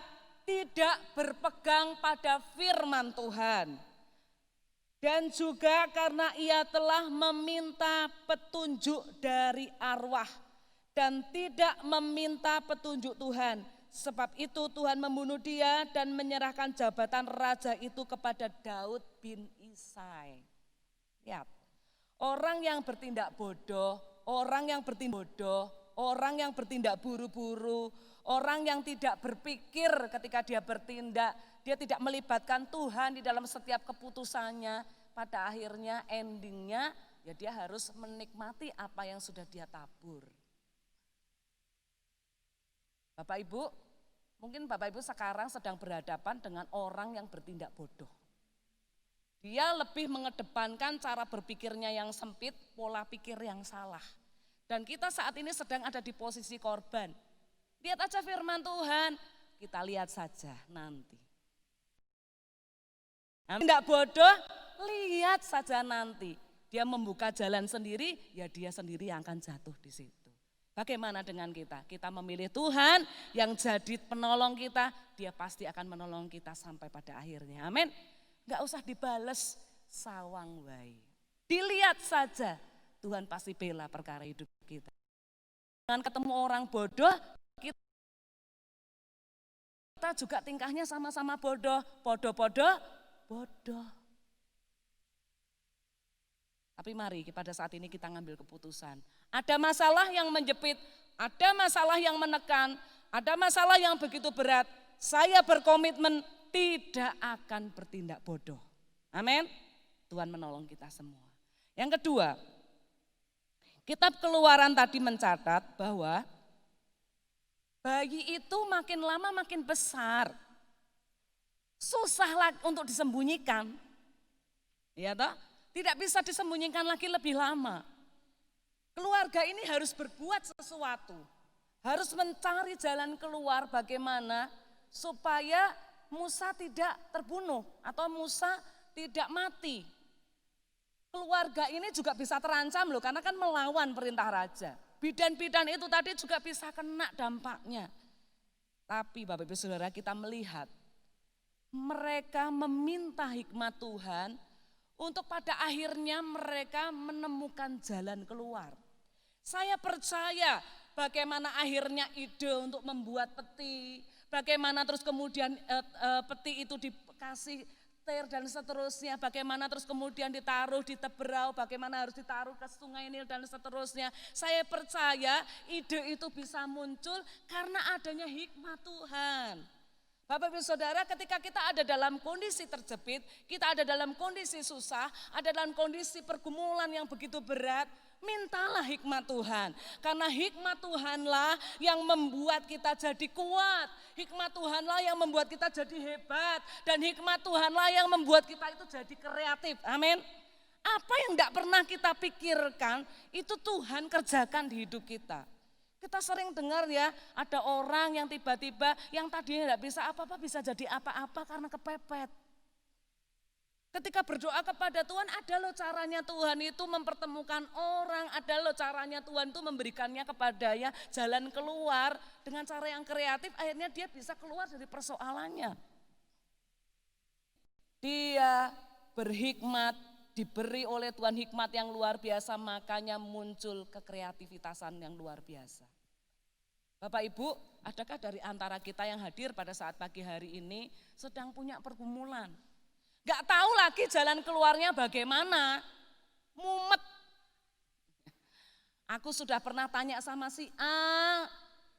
tidak berpegang pada firman Tuhan. Dan juga karena ia telah meminta petunjuk dari arwah dan tidak meminta petunjuk Tuhan. Sebab itu Tuhan membunuh dia dan menyerahkan jabatan raja itu kepada Daud bin Isai. Lihat, orang yang bertindak bodoh, orang yang bertindak buru-buru, orang yang tidak berpikir ketika dia bertindak, dia tidak melibatkan Tuhan di dalam setiap keputusannya, pada akhirnya endingnya ya dia harus menikmati apa yang sudah dia tabur. Bapak Ibu, mungkin Bapak Ibu sekarang sedang berhadapan dengan orang yang bertindak bodoh. Dia lebih mengedepankan cara berpikirnya yang sempit, pola pikir yang salah. Dan kita saat ini sedang ada di posisi korban. Lihat aja firman Tuhan, kita lihat saja nanti. Tidak bodoh, lihat saja nanti. Dia membuka jalan sendiri, ya dia sendiri yang akan jatuh di situ. Bagaimana dengan kita? Kita memilih Tuhan yang jadi penolong kita, dia pasti akan menolong kita sampai pada akhirnya. Amin. Enggak usah dibales sawang wae. Dilihat saja, Tuhan pasti bela perkara hidup kita. Dengan ketemu orang bodoh, kita juga tingkahnya sama-sama bodoh. Bodoh. Tapi mari pada saat ini kita ngambil keputusan. Ada masalah yang menjepit, ada masalah yang menekan, ada masalah yang begitu berat. Saya berkomitmen tidak akan bertindak bodoh. Amin. Tuhan menolong kita semua. Yang kedua, kitab Keluaran tadi mencatat bahwa bayi itu makin lama makin besar. Susah untuk disembunyikan. Ya toh? Tidak bisa disembunyikan lagi lebih lama. Keluarga ini harus berbuat sesuatu. Harus mencari jalan keluar bagaimana supaya Musa tidak terbunuh atau Musa tidak mati. Keluarga ini juga bisa terancam loh karena kan melawan perintah raja. Bidan-bidan itu tadi juga bisa kena dampaknya. Tapi Bapak Ibu Saudara kita melihat mereka meminta hikmat Tuhan untuk pada akhirnya mereka menemukan jalan keluar. Saya percaya bagaimana akhirnya ide untuk membuat peti, bagaimana terus kemudian peti itu dikasih ter dan seterusnya, bagaimana terus kemudian ditaruh di Teberau, bagaimana harus ditaruh ke Sungai Nil dan seterusnya. Saya percaya ide itu bisa muncul karena adanya hikmat Tuhan. Bapak Ibu Saudara, ketika kita ada dalam kondisi terjepit, kita ada dalam kondisi susah, ada dalam kondisi pergumulan yang begitu berat, mintalah hikmat Tuhan. Karena hikmat Tuhanlah yang membuat kita jadi kuat. Hikmat Tuhanlah yang membuat kita jadi hebat. Dan hikmat Tuhanlah yang membuat kita itu jadi kreatif. Amin. Apa yang tidak pernah kita pikirkan, itu Tuhan kerjakan di hidup kita. Kita sering dengar ya, ada orang yang tiba-tiba yang tadinya tidak bisa apa-apa bisa jadi apa-apa karena kepepet. Ketika berdoa kepada Tuhan, ada loh caranya Tuhan itu mempertemukan orang, ada loh caranya Tuhan itu memberikannya kepadanya jalan keluar dengan cara yang kreatif, akhirnya dia bisa keluar dari persoalannya. Dia berhikmat, diberi oleh Tuhan hikmat yang luar biasa, makanya muncul kekreativitasan yang luar biasa. Bapak Ibu, adakah dari antara kita yang hadir pada saat pagi hari ini sedang punya pergumulan? Gak tahu lagi jalan keluarnya bagaimana, mumet. Aku sudah pernah tanya sama si A,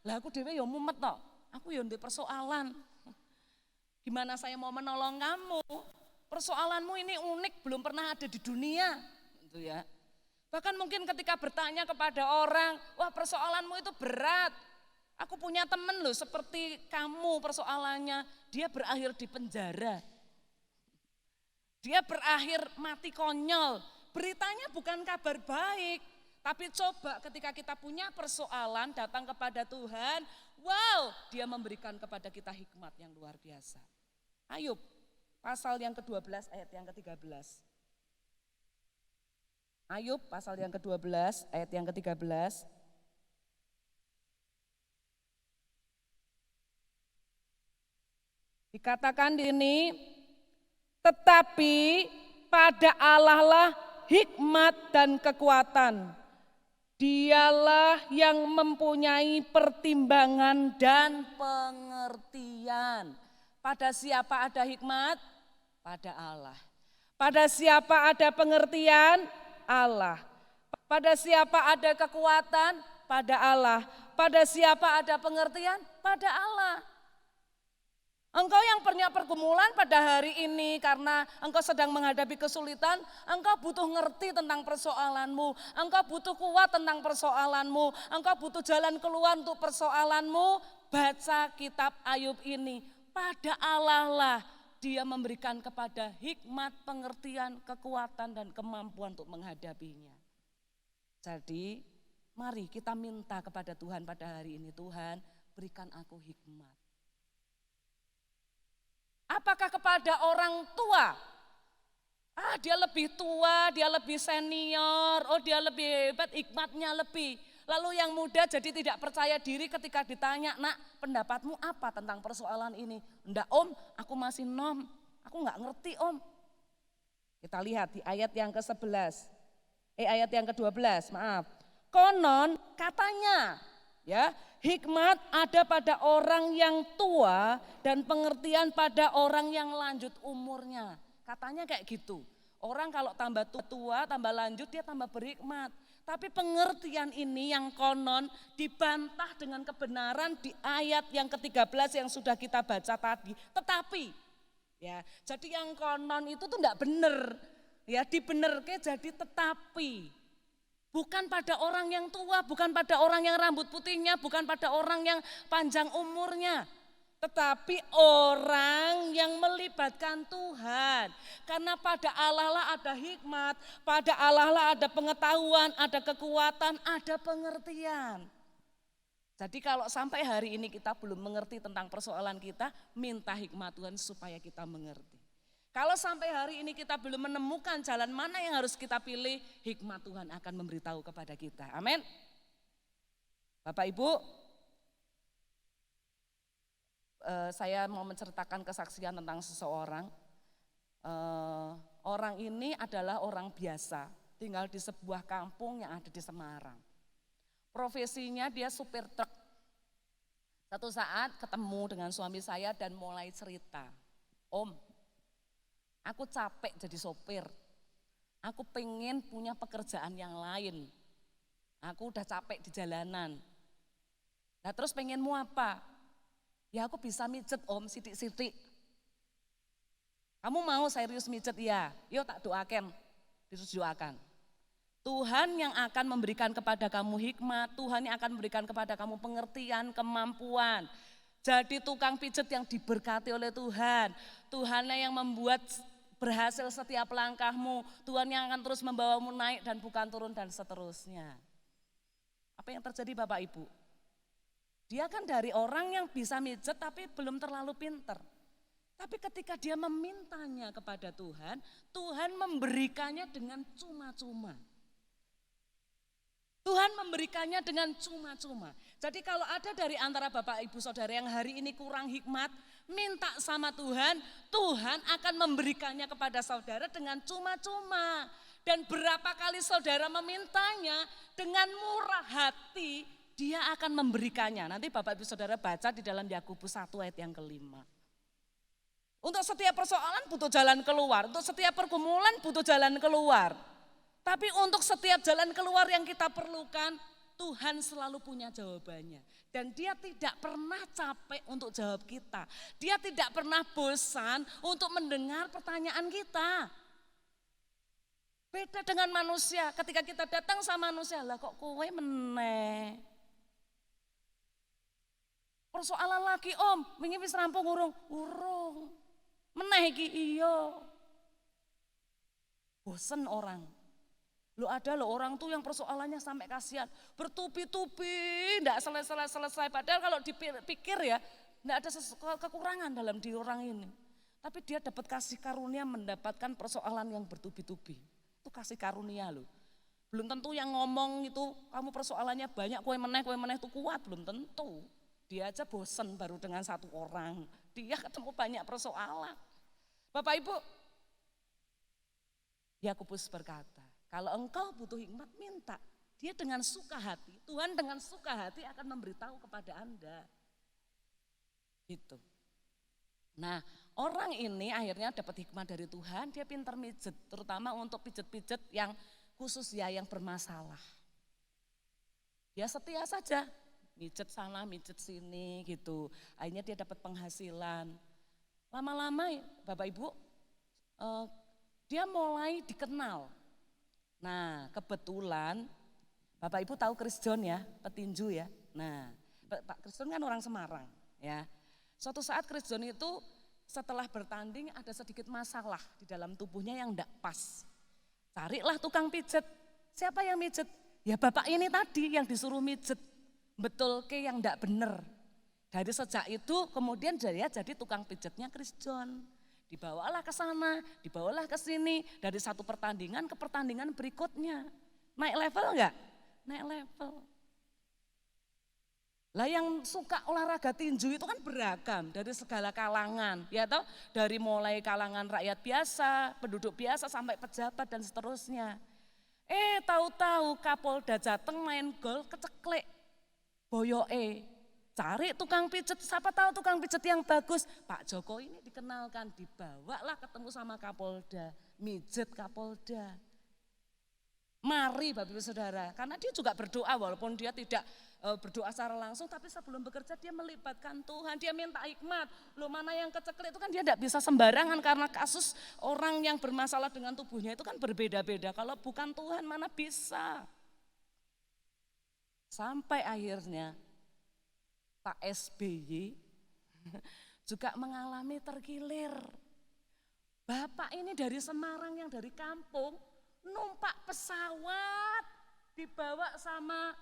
lah aku dewe ya mumet toh, aku ya ndek persoalan. Gimana saya mau menolong kamu? Persoalanmu ini unik, belum pernah ada di dunia, gitu ya. Bahkan mungkin ketika bertanya kepada orang, wah persoalanmu itu berat. Aku punya temen loh seperti kamu persoalannya, dia berakhir di penjara. Dia berakhir mati konyol. Beritanya bukan kabar baik, tapi coba ketika kita punya persoalan datang kepada Tuhan, wow, dia memberikan kepada kita hikmat yang luar biasa. Ayub. Pasal yang ke-12 ayat yang ke-13. Ayub pasal yang ke-12 ayat yang ke-13. Dikatakan ini, tetapi pada Allah lah hikmat dan kekuatan. Dialah yang mempunyai pertimbangan dan pengertian. Pada siapa ada hikmat? Pada Allah. Pada siapa ada pengertian? Allah. Pada siapa ada kekuatan? Pada Allah. Pada siapa ada pengertian? Pada Allah. Engkau yang punya pergumulan pada hari ini karena engkau sedang menghadapi kesulitan, engkau butuh ngerti tentang persoalanmu, engkau butuh kuat tentang persoalanmu, engkau butuh jalan keluar untuk persoalanmu, baca kitab Ayub ini. Pada Allah lah dia memberikan kepada hikmat, pengertian, kekuatan dan kemampuan untuk menghadapinya. Jadi mari kita minta kepada Tuhan pada hari ini, Tuhan berikan aku hikmat. Apakah kepada orang tua? Dia lebih tua, dia lebih senior, dia lebih hebat, hikmatnya lebih. Lalu yang muda jadi tidak percaya diri ketika ditanya, nak pendapatmu apa tentang persoalan ini? Enggak om, aku masih nom, aku enggak ngerti om. Kita lihat di ayat yang ke-11, ayat yang ke-12, maaf. Konon katanya, ya hikmat ada pada orang yang tua dan pengertian pada orang yang lanjut umurnya. Katanya kayak gitu. Orang kalau tambah tua, tambah lanjut dia tambah berhikmat. Tapi pengertian ini yang konon dibantah dengan kebenaran di ayat yang ke-13 yang sudah kita baca tadi. Tetapi, ya, jadi yang konon itu tuh enggak benar. Ya, dibenerke jadi tetapi. Bukan pada orang yang tua, bukan pada orang yang rambut putihnya, bukan pada orang yang panjang umurnya. Tetapi orang yang melibatkan Tuhan. Karena pada Allah lah ada hikmat, pada Allah lah ada pengetahuan, ada kekuatan, ada pengertian. Jadi kalau sampai hari ini kita belum mengerti tentang persoalan kita, minta hikmat Tuhan supaya kita mengerti. Kalau sampai hari ini kita belum menemukan jalan mana yang harus kita pilih, hikmat Tuhan akan memberitahu kepada kita. Amin. Bapak Ibu, saya mau menceritakan kesaksian tentang seseorang. Orang ini adalah orang biasa, tinggal di sebuah kampung yang ada di Semarang. Profesinya dia supir truk. Satu saat ketemu dengan suami saya dan mulai cerita, Om, aku capek jadi sopir, aku pengen punya pekerjaan yang lain. Aku udah capek di jalanan. Nah terus pengenmu apa? Ya aku bisa mijet om, sidik-sidik. Kamu mau serius mijet? Ya, yuk tak doakan, doakan. Tuhan yang akan memberikan kepada kamu hikmat, Tuhan yang akan memberikan kepada kamu pengertian, kemampuan. Jadi tukang pijet yang diberkati oleh Tuhan. Tuhanlah yang membuat berhasil setiap langkahmu. Tuhan yang akan terus membawamu naik dan bukan turun dan seterusnya. Apa yang terjadi Bapak Ibu? Dia kan dari orang yang bisa mijet tapi belum terlalu pinter. Tapi ketika dia memintanya kepada Tuhan, Tuhan memberikannya dengan cuma-cuma. Tuhan memberikannya dengan cuma-cuma. Jadi kalau ada dari antara Bapak Ibu Saudara yang hari ini kurang hikmat, minta sama Tuhan, Tuhan akan memberikannya kepada saudara dengan cuma-cuma. Dan berapa kali saudara memintanya dengan murah hati, dia akan memberikannya. Nanti Bapak Ibu Saudara baca di dalam Yakobus 1 ayat yang kelima. Untuk setiap persoalan butuh jalan keluar, untuk setiap pergumulan butuh jalan keluar. Tapi untuk setiap jalan keluar yang kita perlukan, Tuhan selalu punya jawabannya. Dan dia tidak pernah capek untuk jawab kita. Dia tidak pernah bosan untuk mendengar pertanyaan kita. Beda dengan manusia, ketika kita datang sama manusia, lah kok kowe meneh. Persoalan lagi om, wingi wis rampung urung. Meneh iki iya. Bosen orang. Lo ada lo orang tuh yang persoalannya sampai kasihan, bertubi-tubi, enggak selesai. Padahal kalau dipikir ya, enggak ada kekurangan dalam diri orang ini. Tapi dia dapat kasih karunia mendapatkan persoalan yang bertubi-tubi. Itu kasih karunia loh. Belum tentu yang ngomong itu kamu persoalannya banyak, kowe meneh itu kuat, belum tentu. Dia aja bosen baru dengan satu orang, dia ketemu banyak persoalan. Bapak Ibu, Yakobus berkata, kalau engkau butuh hikmat, minta. Dia dengan suka hati, Tuhan dengan suka hati akan memberitahu kepada Anda. Gitu. Nah, orang ini akhirnya dapat hikmat dari Tuhan, dia pintar mijet, terutama untuk pijet-pijet yang khusus ya, yang bermasalah. Dia setia saja, mijet sana, mijet sini gitu. Akhirnya dia dapat penghasilan. Lama-lama Bapak Ibu, dia mulai dikenal. Nah kebetulan Bapak Ibu tahu Chris John ya, petinju ya. Nah Pak Chris John kan orang Semarang ya. Suatu saat Chris John itu setelah bertanding ada sedikit masalah di dalam tubuhnya yang enggak pas. Carilah tukang pijet. Siapa yang mijet? Ya bapak ini tadi yang disuruh mijet. Betul ke yang enggak benar. Dari sejak itu kemudian dia jadi tukang pijetnya Chris John. Dibawalah ke sana, dibawalah ke sini, dari satu pertandingan ke pertandingan berikutnya. Naik level enggak? Naik level. Lah yang suka olahraga tinju itu kan beragam dari segala kalangan, ya toh, dari mulai kalangan rakyat biasa, penduduk biasa sampai pejabat dan seterusnya. Tahu-tahu Kapolda Jateng main gol keceklek. Boyoke cari tukang pijet, siapa tahu tukang pijet yang bagus. Pak Jokowi ini dikenalkan, dibawalah ketemu sama Kapolda, mijet Kapolda. Mari Bapak Ibu Saudara, karena dia juga berdoa walaupun dia tidak berdoa secara langsung, tapi sebelum bekerja dia melibatkan Tuhan, dia minta hikmat. Loh mana yang keceklek itu kan dia tidak bisa sembarangan karena kasus orang yang bermasalah dengan tubuhnya itu kan berbeda-beda. Kalau bukan Tuhan mana bisa. Sampai akhirnya Pak SBY juga mengalami terkilir. Bapak ini dari Semarang yang dari kampung numpak pesawat dibawa sama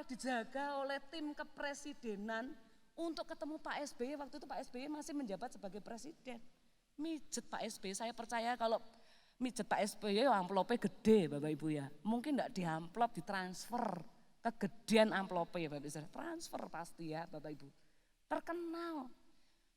dijaga oleh tim kepresidenan untuk ketemu Pak SBY. Waktu itu Pak SBY masih menjabat sebagai presiden. Mijet Pak SBY, saya percaya kalau mijet Pak SBY amplopnya gede Bapak Ibu ya. Mungkin enggak diamplop, ditransfer. Kegedean amplopnya Bapak Ibu, transfer pasti ya Bapak Ibu. Terkenal,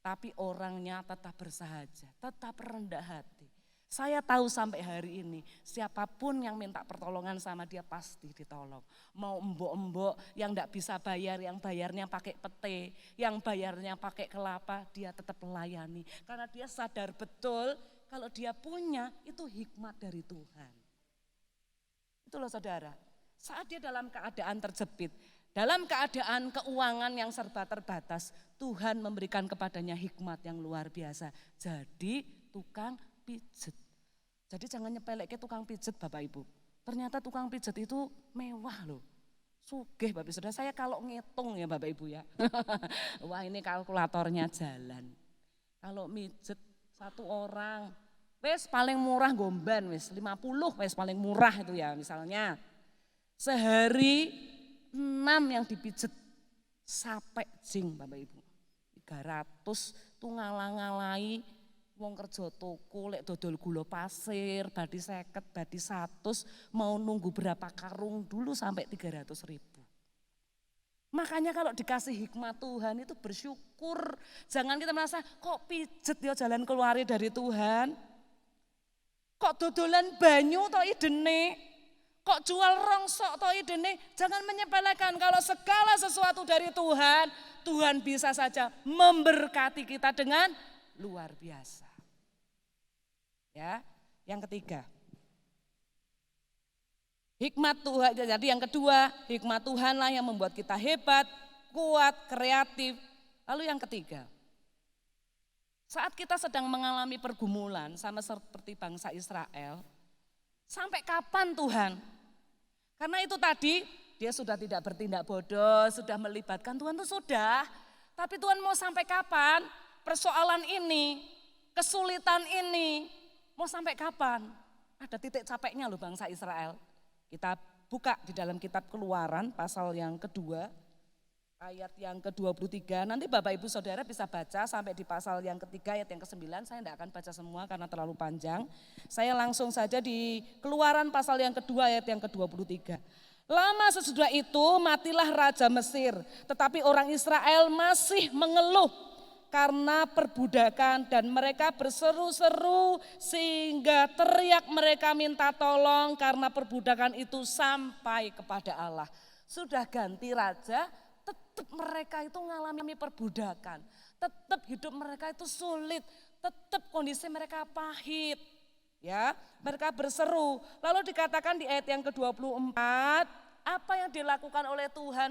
tapi orangnya tetap bersahaja, tetap rendah hati. Saya tahu sampai hari ini siapapun yang minta pertolongan sama dia pasti ditolong. Mau embok-embok yang enggak bisa bayar, yang bayarnya pakai pete, yang bayarnya pakai kelapa, dia tetap melayani. Karena dia sadar betul kalau dia punya itu hikmat dari Tuhan. Itu loh saudara. Saat dia dalam keadaan terjepit, Dalam keadaan keuangan yang serba terbatas, Tuhan memberikan kepadanya hikmat yang luar biasa. Jadi tukang pijet. Jadi jangan nyepelek ke tukang pijet Bapak Ibu. Ternyata tukang pijet itu mewah loh. Sugih Bapak Ibu. Saya kalau ngitung ya Bapak Ibu ya. Wah ini kalkulatornya jalan. Kalau mijet satu orang, wes paling murah gomban wes 50 wes paling murah itu ya misalnya. Sehari 6 yang dipijet sampai jing Bapak Ibu. 300 tuh ngalang-ngalai wong kerja toko lek dodol gula pasir, badi 50, badi 100 mau nunggu berapa karung dulu sampai 300.000. Makanya kalau dikasih hikmat Tuhan itu bersyukur. Jangan kita merasa kok pijet ya jalan keluar dari Tuhan. Kok dodolan banyu to idene. Kok jual rongsok to idene, jangan menyepelekan kalau segala sesuatu dari Tuhan, Tuhan bisa saja memberkati kita dengan luar biasa. Ya, yang ketiga. Hikmat Tuhan, jadi yang kedua, hikmat Tuhanlah yang membuat kita hebat, kuat, kreatif. Lalu yang ketiga, saat kita sedang mengalami pergumulan sama seperti bangsa Israel, sampai kapan Tuhan? Karena itu tadi dia sudah tidak bertindak bodoh, sudah melibatkan Tuhan itu sudah. Tapi Tuhan mau sampai kapan? Persoalan ini, kesulitan ini, mau sampai kapan? Ada titik capeknya loh bangsa Israel. Kita buka di dalam kitab Keluaran pasal yang kedua, ayat yang ke-23. Nanti Bapak Ibu Saudara bisa baca sampai di pasal yang ketiga ayat yang ke-9. Saya tidak akan baca semua karena terlalu panjang. Saya langsung saja di Keluaran pasal yang kedua ayat yang ke-23. Lama sesudah itu matilah Raja Mesir, tetapi orang Israel masih mengeluh karena perbudakan dan mereka berseru-seru sehingga teriak mereka minta tolong karena perbudakan itu sampai kepada Allah. Sudah ganti raja, tetap mereka itu mengalami perbudakan, tetap hidup mereka itu sulit, tetap kondisi mereka pahit. Ya, mereka berseru. Lalu dikatakan di ayat yang ke-24, apa yang dilakukan oleh Tuhan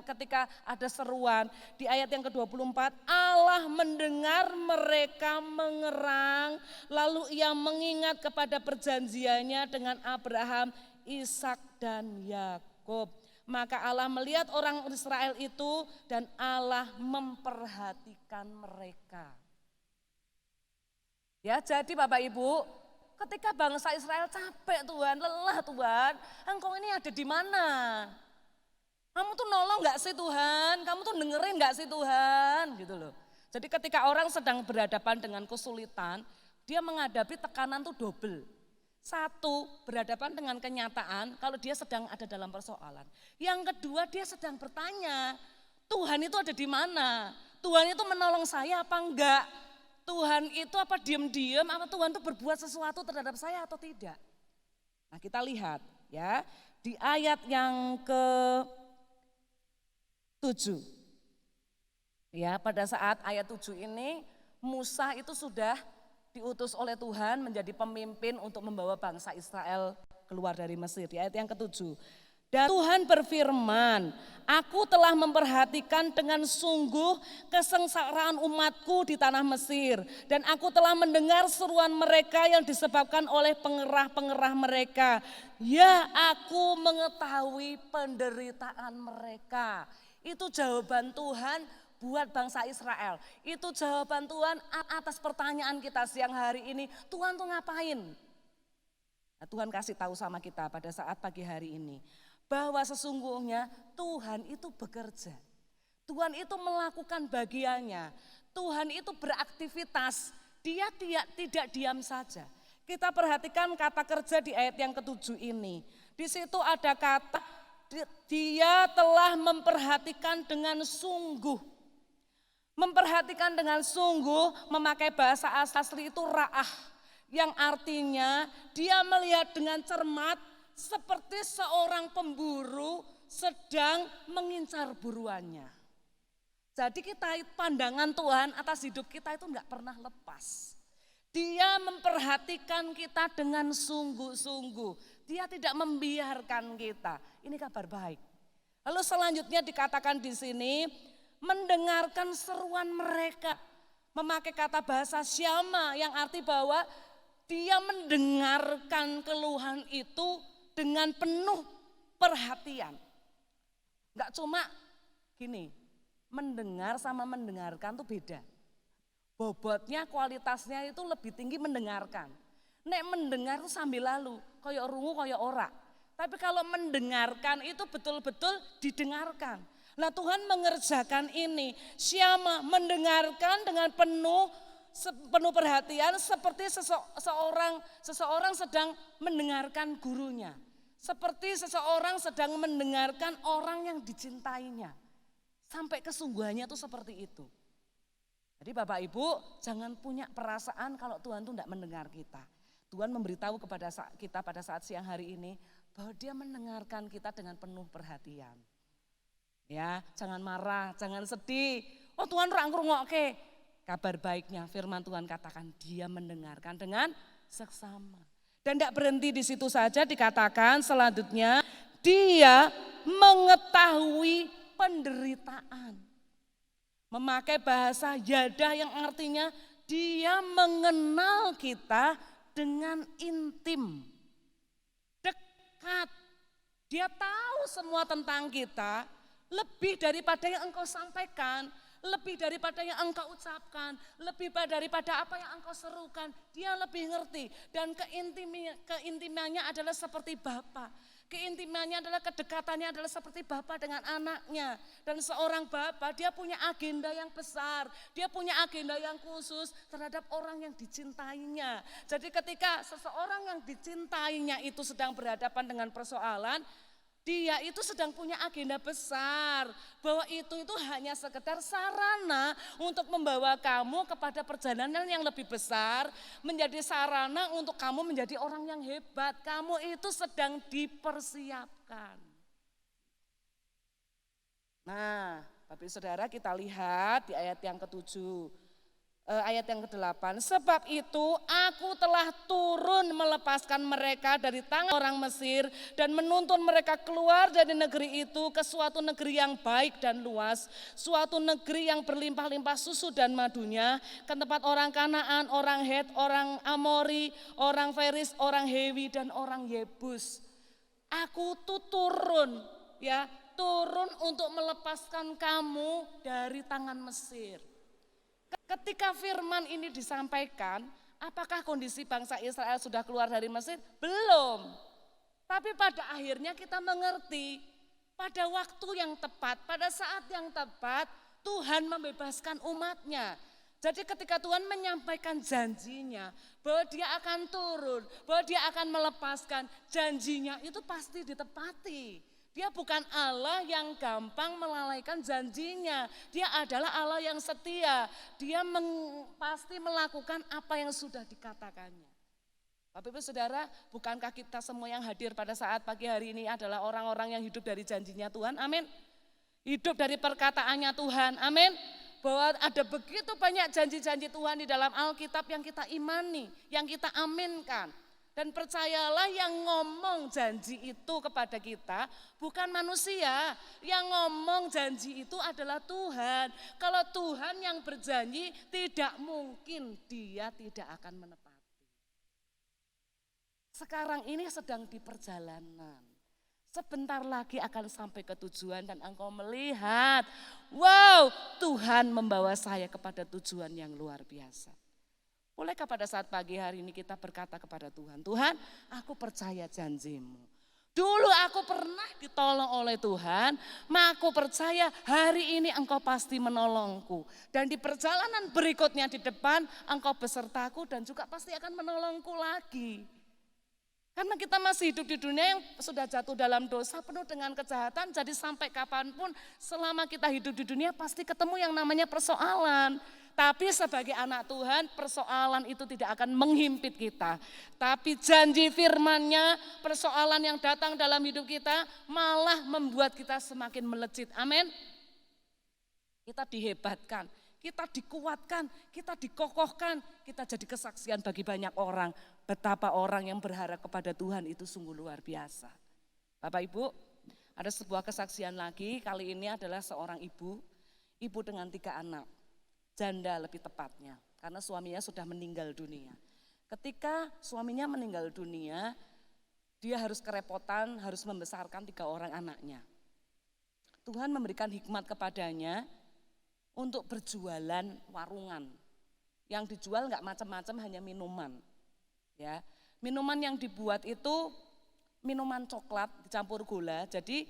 ketika ada seruan. Di ayat yang ke-24, Allah mendengar mereka mengerang, lalu ia mengingat kepada perjanjiannya dengan Abraham, Ishak dan Yakub. Maka Allah melihat orang Israel itu dan Allah memperhatikan mereka. Ya, jadi Bapak Ibu, ketika bangsa Israel capek Tuhan, lelah Tuhan, engkau ini ada di mana? Kamu tuh nolong gak sih Tuhan? Kamu tuh dengerin gak sih Tuhan? Gitu loh. Jadi ketika orang sedang berhadapan dengan kesulitan, dia menghadapi tekanan tuh double. Satu, berhadapan dengan kenyataan kalau dia sedang ada dalam persoalan. Yang kedua, dia sedang bertanya, Tuhan itu ada di mana? Tuhan itu menolong saya apa enggak? Tuhan itu apa diam-diam, apa Tuhan itu berbuat sesuatu terhadap saya atau tidak? Nah kita lihat ya, di ayat yang ke-7. Ya, pada saat ayat 7 ini Musa itu sudah diutus oleh Tuhan menjadi pemimpin untuk membawa bangsa Israel keluar dari Mesir. Di ayat yang ke-7. Dan Tuhan berfirman, aku telah memperhatikan dengan sungguh kesengsaraan umatku di tanah Mesir. Dan aku telah mendengar seruan mereka yang disebabkan oleh pengerah-pengerah mereka. Ya, aku mengetahui penderitaan mereka. Itu jawaban Tuhan buat bangsa Israel. Itu jawaban Tuhan atas pertanyaan kita siang hari ini. Tuhan tuh ngapain? Nah, Tuhan kasih tahu sama kita pada saat pagi hari ini. Bahwa sesungguhnya Tuhan itu bekerja. Tuhan itu melakukan bagiannya. Tuhan itu beraktivitas. Dia tidak diam saja. Kita perhatikan kata kerja di ayat yang ke-7 ini. Di situ ada kata, dia telah memperhatikan dengan sungguh. Memperhatikan dengan sungguh memakai bahasa asli itu ra'ah. Yang artinya dia melihat dengan cermat seperti seorang pemburu sedang mengincar buruannya. Jadi pandangan Tuhan atas hidup kita itu enggak pernah lepas. Dia memperhatikan kita dengan sungguh-sungguh. Dia tidak membiarkan kita. Ini kabar baik. Lalu selanjutnya dikatakan di sini, mendengarkan seruan mereka. Memakai kata bahasa syama yang arti bahwa dia mendengarkan keluhan itu dengan penuh perhatian. Enggak cuma gini, mendengar sama mendengarkan itu beda. Bobotnya, kualitasnya itu lebih tinggi mendengarkan. Nek mendengar itu sambil lalu, koyok rungu koyok ora. Tapi kalau mendengarkan itu betul-betul didengarkan. Nah Tuhan mengerjakan ini, syama mendengarkan dengan penuh perhatian seperti seseorang sedang mendengarkan gurunya. Seperti seseorang sedang mendengarkan orang yang dicintainya. Sampai kesungguhannya itu seperti itu. Jadi Bapak Ibu jangan punya perasaan kalau Tuhan itu tidak mendengar kita. Tuhan memberitahu kepada kita pada saat siang hari ini bahwa dia mendengarkan kita dengan penuh perhatian. Ya, jangan marah, jangan sedih. Oh Tuhan ra ngrungokke. Kabar baiknya firman Tuhan katakan dia mendengarkan dengan seksama. Dan tidak berhenti di situ saja, dikatakan selanjutnya dia mengetahui penderitaan. Memakai bahasa yadah yang artinya dia mengenal kita dengan intim, dekat. Dia tahu semua tentang kita lebih daripada yang engkau sampaikan, lebih daripada yang engkau ucapkan, lebih daripada apa yang engkau serukan. Dia lebih ngerti dan keintimannya adalah seperti Bapa. Keintimannya adalah kedekatannya adalah seperti Bapa dengan anaknya. Dan seorang Bapa dia punya agenda yang besar, dia punya agenda yang khusus terhadap orang yang dicintainya. Jadi ketika seseorang yang dicintainya itu sedang berhadapan dengan persoalan, dia itu sedang punya agenda besar, bahwa itu hanya sekedar sarana untuk membawa kamu kepada perjalanan yang lebih besar, menjadi sarana untuk kamu menjadi orang yang hebat. Kamu itu sedang dipersiapkan. Nah, Bapak Saudara kita lihat di ayat yang ke-7. Ayat yang ke-8, sebab itu aku telah turun melepaskan mereka dari tangan orang Mesir dan menuntun mereka keluar dari negeri itu ke suatu negeri yang baik dan luas, suatu negeri yang berlimpah-limpah susu dan madunya, ke tempat orang Kanaan, orang Het, orang Amori, orang Feris, orang Hewi dan orang Yebus. Aku tuh turun untuk melepaskan kamu dari tangan Mesir. Ketika firman ini disampaikan, apakah kondisi bangsa Israel sudah keluar dari Mesir? Belum. Tapi pada akhirnya kita mengerti, pada waktu yang tepat, pada saat yang tepat, Tuhan membebaskan umatnya. Jadi ketika Tuhan menyampaikan janjinya, bahwa dia akan turun, bahwa dia akan melepaskan, janjinya itu pasti ditepati. Dia bukan Allah yang gampang melalaikan janjinya. Dia adalah Allah yang setia. Dia pasti melakukan apa yang sudah dikatakannya. Bapak Ibu Saudara, bukankah kita semua yang hadir pada saat pagi hari ini adalah orang-orang yang hidup dari janjinya Tuhan? Amin. Hidup dari perkataannya Tuhan. Amin. Bahwa ada begitu banyak janji-janji Tuhan di dalam Alkitab yang kita imani, yang kita aminkan. Dan percayalah yang ngomong janji itu kepada kita bukan manusia. Yang ngomong janji itu adalah Tuhan. Kalau Tuhan yang berjanji tidak mungkin dia tidak akan menepati. Sekarang ini sedang di perjalanan. Sebentar lagi akan sampai ke tujuan dan engkau melihat, wow, Tuhan membawa saya kepada tujuan yang luar biasa. Bolehkah pada saat pagi hari ini kita berkata kepada Tuhan, Tuhan aku percaya janjimu. Dulu aku pernah ditolong oleh Tuhan, maka aku percaya hari ini engkau pasti menolongku. Dan di perjalanan berikutnya di depan engkau besertaku dan juga pasti akan menolongku lagi. Karena kita masih hidup di dunia yang sudah jatuh dalam dosa penuh dengan kejahatan, jadi sampai kapanpun selama kita hidup di dunia pasti ketemu yang namanya persoalan. Tapi sebagai anak Tuhan persoalan itu tidak akan menghimpit kita. Tapi janji firman-Nya, persoalan yang datang dalam hidup kita malah membuat kita semakin melejit. Amin. Kita dihebatkan, kita dikuatkan, kita dikokohkan, kita jadi kesaksian bagi banyak orang. Betapa orang yang berharap kepada Tuhan itu sungguh luar biasa. Bapak Ibu, Ada sebuah kesaksian lagi, kali ini adalah seorang ibu dengan 3 anak, janda lebih tepatnya, karena suaminya sudah meninggal dunia. Ketika suaminya meninggal dunia, dia harus kerepotan, harus membesarkan 3 orang anaknya. Tuhan memberikan hikmat kepadanya untuk berjualan warungan. Yang dijual enggak macam-macam, hanya minuman. Ya, minuman yang dibuat itu minuman coklat dicampur gula. Jadi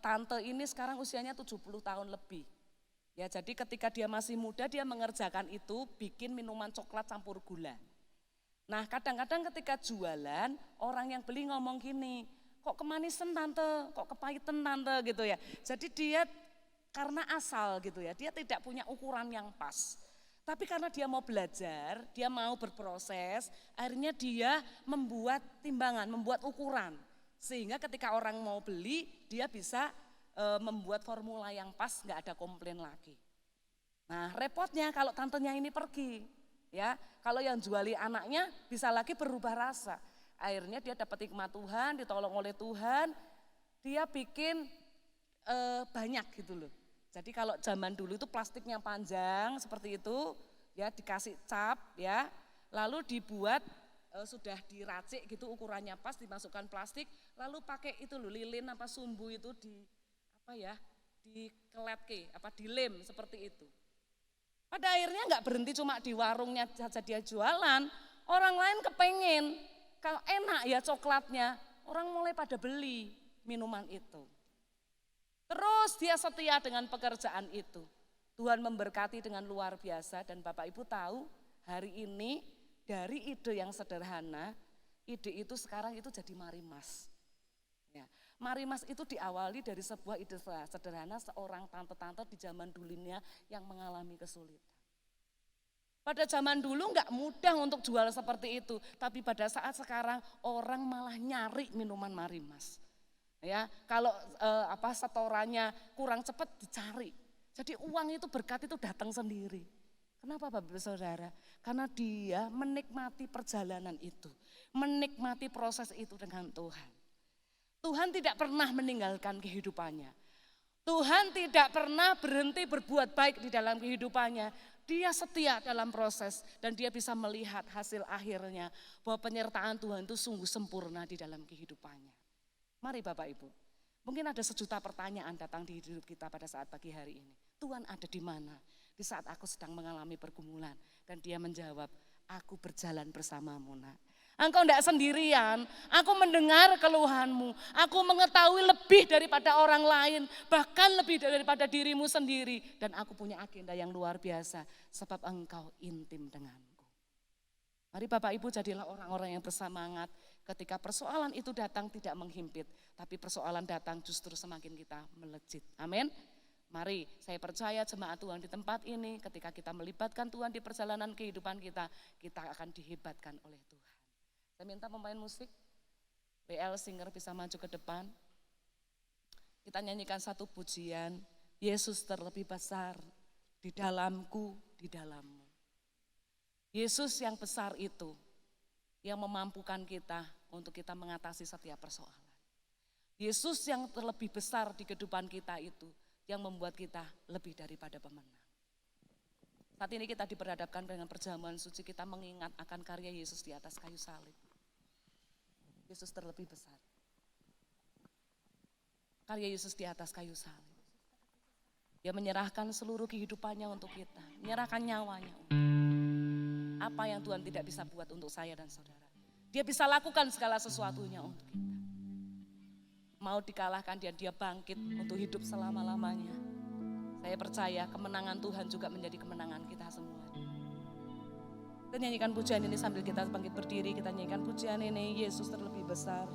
tante ini sekarang usianya 70 tahun lebih. Ya, jadi ketika dia masih muda dia mengerjakan itu, bikin minuman coklat campur gula. Nah, kadang-kadang ketika jualan, orang yang beli ngomong gini, kok kemanisan tante, kok kepahitan tante gitu ya. Jadi dia karena asal gitu ya, dia tidak punya ukuran yang pas. Tapi karena dia mau belajar, dia mau berproses, akhirnya dia membuat timbangan, membuat ukuran. Sehingga ketika orang mau beli, dia bisa membuat formula yang pas, nggak ada komplain lagi. Nah, repotnya kalau tantenya ini pergi, ya, kalau yang juali anaknya bisa lagi berubah rasa. Akhirnya dia dapat hikmat Tuhan, ditolong oleh Tuhan, dia bikin banyak gitu loh. Jadi kalau zaman dulu itu plastiknya panjang seperti itu, ya dikasih cap ya, lalu dibuat sudah diracik gitu ukurannya pas, dimasukkan plastik, lalu pakai itu loh lilin apa sumbu itu dilem seperti itu. Pada akhirnya nggak berhenti cuma di warungnya saja dia jualan, orang lain kepengen, kalau enak ya coklatnya, orang mulai pada beli minuman itu. Terus dia setia dengan pekerjaan itu. Tuhan memberkati dengan luar biasa dan Bapak Ibu tahu hari ini dari ide yang sederhana, ide itu sekarang itu jadi Marimas. Ya, Marimas itu diawali dari sebuah ide sederhana seorang tante-tante di zaman dulunya yang mengalami kesulitan. Pada zaman dulu enggak mudah untuk jual seperti itu, tapi pada saat sekarang orang malah nyari minuman Marimas. Ya, kalau setorannya kurang cepat dicari. Jadi uang itu berkat itu datang sendiri. Kenapa Bapak Saudara? Karena dia menikmati perjalanan itu, menikmati proses itu dengan Tuhan. Tuhan tidak pernah meninggalkan kehidupannya. Tuhan tidak pernah berhenti berbuat baik di dalam kehidupannya. Dia setia dalam proses dan dia bisa melihat hasil akhirnya bahwa penyertaan Tuhan itu sungguh sempurna di dalam kehidupannya. Mari Bapak Ibu, mungkin ada sejuta pertanyaan datang di hidup kita pada saat pagi hari ini. Tuhan ada di mana? Di saat aku sedang mengalami pergumulan. Dan dia menjawab, aku berjalan bersamamu nak. Engkau tidak sendirian, aku mendengar keluhanmu. Aku mengetahui lebih daripada orang lain, bahkan lebih daripada dirimu sendiri. Dan aku punya agenda yang luar biasa, sebab engkau intim denganku. Mari Bapak Ibu jadilah orang-orang yang bersemangat. Ketika persoalan itu datang tidak menghimpit, tapi persoalan datang justru semakin kita melejit. Amin. Mari saya percaya jemaat Tuhan di tempat ini ketika kita melibatkan Tuhan di perjalanan kehidupan kita akan dihebatkan oleh Tuhan. Saya minta pemain musik, WL Singer bisa maju ke depan. Kita nyanyikan satu pujian, Yesus terlebih besar di dalamku, di dalammu. Yesus yang besar itu, yang memampukan kita untuk kita mengatasi setiap persoalan. Yesus yang terlebih besar di kehidupan kita itu yang membuat kita lebih daripada pemenang. Saat ini kita diperhadapkan dengan perjamuan suci, kita mengingat akan karya Yesus di atas kayu salib. Yesus terlebih besar. Karya Yesus di atas kayu salib. Dia menyerahkan seluruh kehidupannya untuk kita, menyerahkan nyawanya untuk kita. Apa yang Tuhan tidak bisa buat untuk saya dan saudara. Dia bisa lakukan segala sesuatunya untuk kita. Mau dikalahkan dia bangkit untuk hidup selama-lamanya. Saya percaya kemenangan Tuhan juga menjadi kemenangan kita semua. Kita nyanyikan pujian ini sambil kita bangkit berdiri, kita nyanyikan pujian ini, Yesus terlebih besar.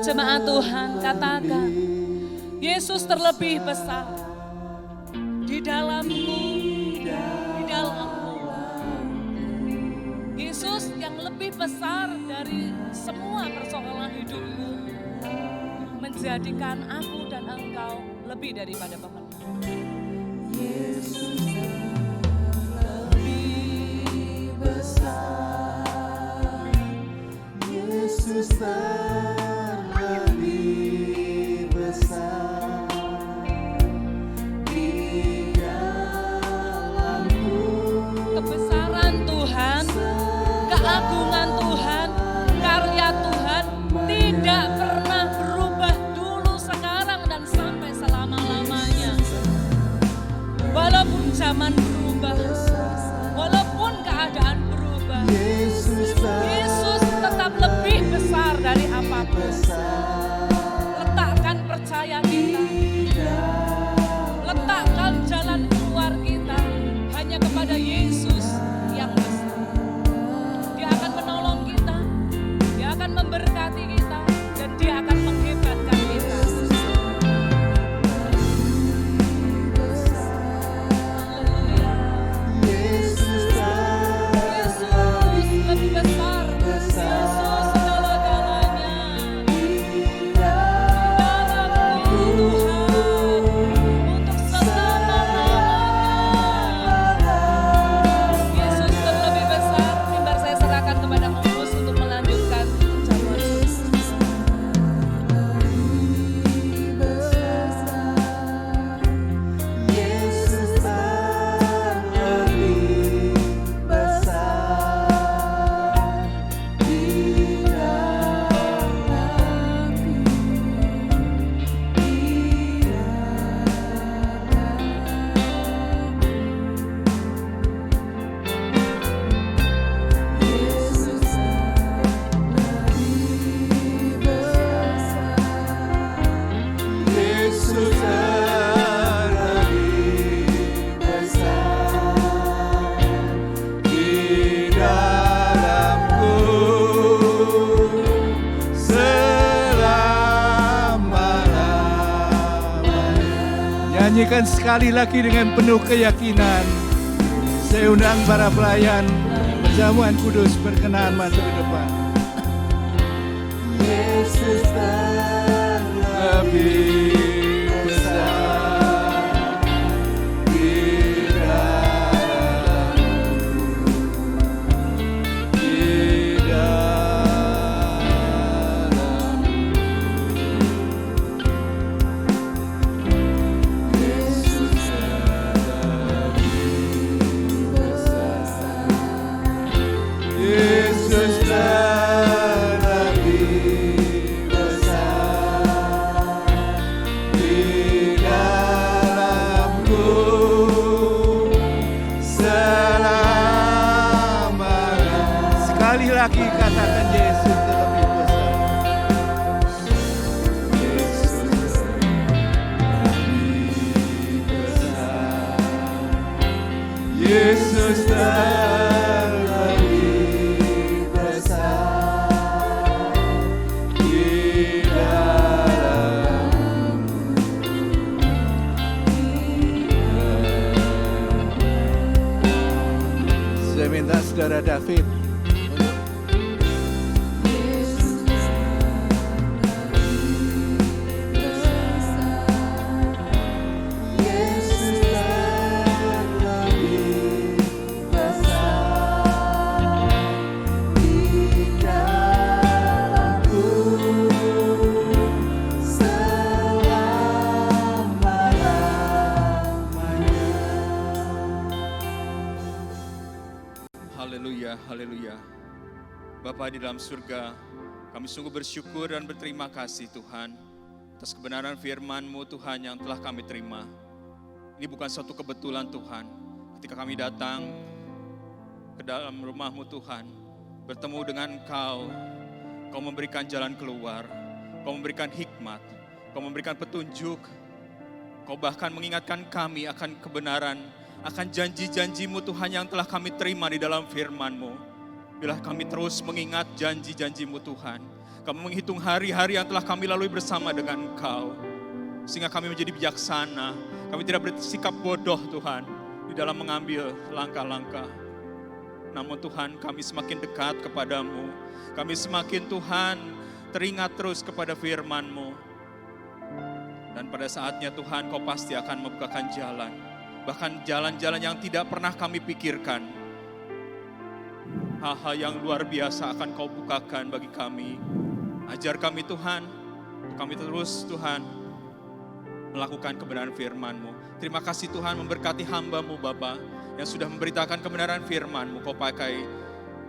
Jemaat Tuhan, katakan, Yesus terlebih besar di dalamku, di dalammu. Yesus yang lebih besar dari semua persoalan hidupku, menjadikan aku dan engkau lebih daripada pemenang. Yesus terlebih besar, Yesus terlebih besar di dalamku. Kebesaran Tuhan, keagungan Tuhan, karya Tuhan tidak pernah berubah dulu, sekarang, dan sampai selama-lamanya. Walaupun zaman berubah, walaupun keadaan berubah, Yesus tetap lebih besar dari apapun. Letakkan percaya kita, letakkan jalan keluar kita hanya kepada Yesus yang besar. Dia akan menolong kita, Dia akan memberkati kita, dan Dia akan menghebatkan kita. Yesus lebih besar, Yesus segala-galanya. Di dalamku Tuhan, untuk selama-lamanya. Yesus terlebih besar. Mimbar saya serahkan kepada Homus untuk melanjutkan jamuan. Yesus terlebih besar di Yesus terlebih besar di dalamku selama-lamanya. Nyanyikan sekali lagi dengan penuh keyakinan. Saya undang para pelayan perjamuan kudus berkenan masuk ke depan. Yesus Lebih besar di dalam. Yesus terlebih besar. Yesus terlebih besar di dalamku selamanya. Sekali lagi katakan Yesus terlebih besar. Yesus terlebih besar. Yesus Terlebih besar di dalam. Saya minta saudara David Yesus terlebih besar di dalamku selama-lamanya. Haleluya, haleluya. Bapa di dalam surga, kami sungguh bersyukur dan berterima kasih Tuhan atas kebenaran firman-Mu Tuhan yang telah kami terima. Ini bukan suatu kebetulan Tuhan, ketika kami datang ke dalam rumah-Mu Tuhan, bertemu dengan Engkau, Kau memberikan jalan keluar, Kau memberikan hikmat, Kau memberikan petunjuk, Kau bahkan mengingatkan kami akan kebenaran, akan janji-janji-Mu Tuhan yang telah kami terima di dalam firman-Mu. Biarlah kami terus mengingat janji-janji-Mu Tuhan, Kami menghitung hari-hari yang telah kami lalui bersama dengan Engkau. Sehingga kami menjadi bijaksana. Kami tidak bersikap bodoh Tuhan di dalam mengambil langkah-langkah. Namun Tuhan, kami semakin dekat kepadamu. Kami semakin Tuhan teringat terus kepada firman-Mu. Dan pada saatnya Tuhan, Kau pasti akan membukakan jalan. Bahkan jalan-jalan yang tidak pernah kami pikirkan. Hal-hal yang luar biasa akan Kau bukakan bagi kami. Ajar kami Tuhan, untuk kami terus Tuhan melakukan kebenaran firman-Mu. Terima kasih Tuhan memberkati hamba-Mu Bapa yang sudah memberitakan kebenaran firman-Mu. Kau pakai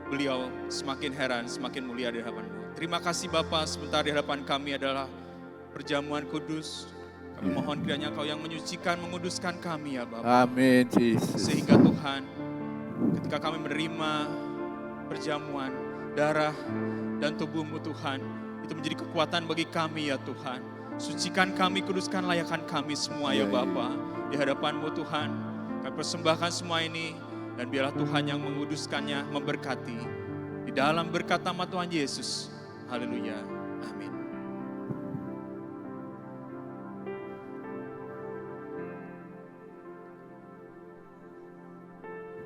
beliau semakin heran, semakin mulia di hadapan-Mu. Terima kasih Bapa, sebentar di hadapan kami adalah perjamuan kudus. Kami mohon kiranya Kau yang menyucikan, menguduskan kami ya Bapa. Amin, Yesus. Sehingga Tuhan, ketika kami menerima perjamuan, darah dan tubuh-Mu Tuhan, itu menjadi kekuatan bagi kami ya Tuhan. Sucikan kami, kuduskan, layakan kami semua ya Bapa. Di hadapan-Mu Tuhan, kami persembahkan semua ini, dan biarlah Tuhan yang menguduskannya, memberkati. Di dalam berkat nama Tuhan Yesus. Haleluya. Amin.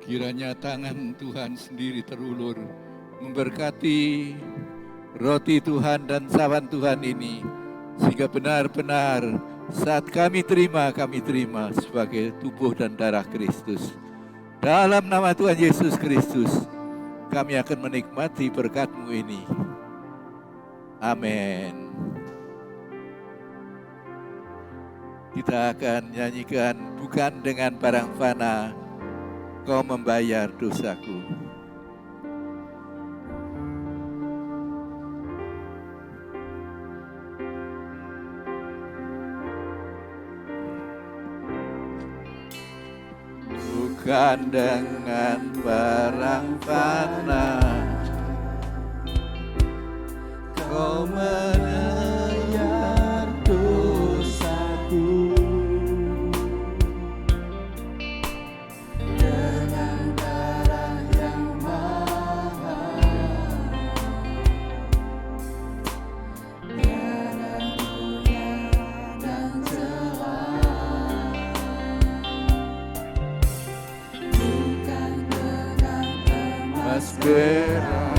Kiranya tangan Tuhan sendiri terulur memberkati roti Tuhan dan sawan Tuhan ini, sehingga benar-benar saat kami terima sebagai tubuh dan darah Kristus. Dalam nama Tuhan Yesus Kristus, kami akan menikmati berkat-Mu ini. Amin. Kita akan nyanyikan bukan dengan barang fana, Kau membayar dosaku. Bukan dengan barang fana, Kau Membayar dosaku dengan darah yang mahal. Tiada dunia dan celah, bukan dengan emas perak,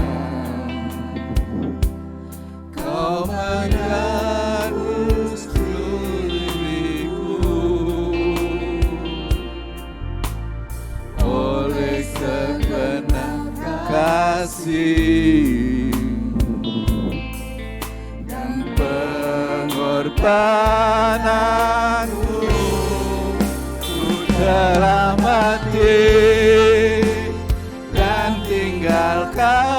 Kau menebus diriku oleh segenap kasih dan pengorbananmu. Ku telah mati dan tinggalkan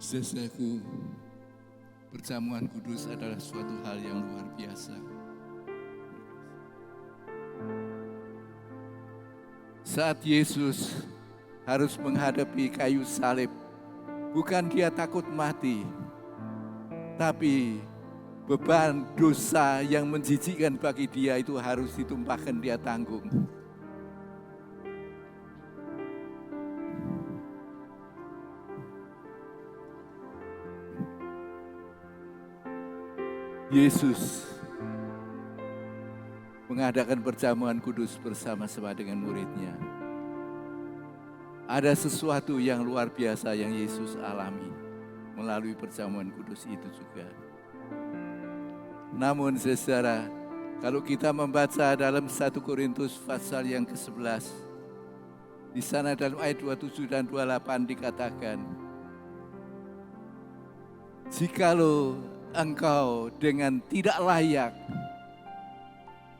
Saudaraku, perjamuan kudus adalah suatu hal yang luar biasa. Saat Yesus harus menghadapi kayu salib, bukan Dia takut mati, Tapi beban dosa yang menjijikkan bagi dia itu harus ditumpahkan dia tanggung. Yesus mengadakan perjamuan kudus bersama-sama dengan muridnya. Ada sesuatu yang luar biasa yang Yesus alami melalui perjamuan kudus itu juga. Namun saudara, kalau kita membaca dalam 1 Korintus pasal yang ke-11, di sana dalam ayat 27 dan 28 dikatakan, jikalau engkau dengan tidak layak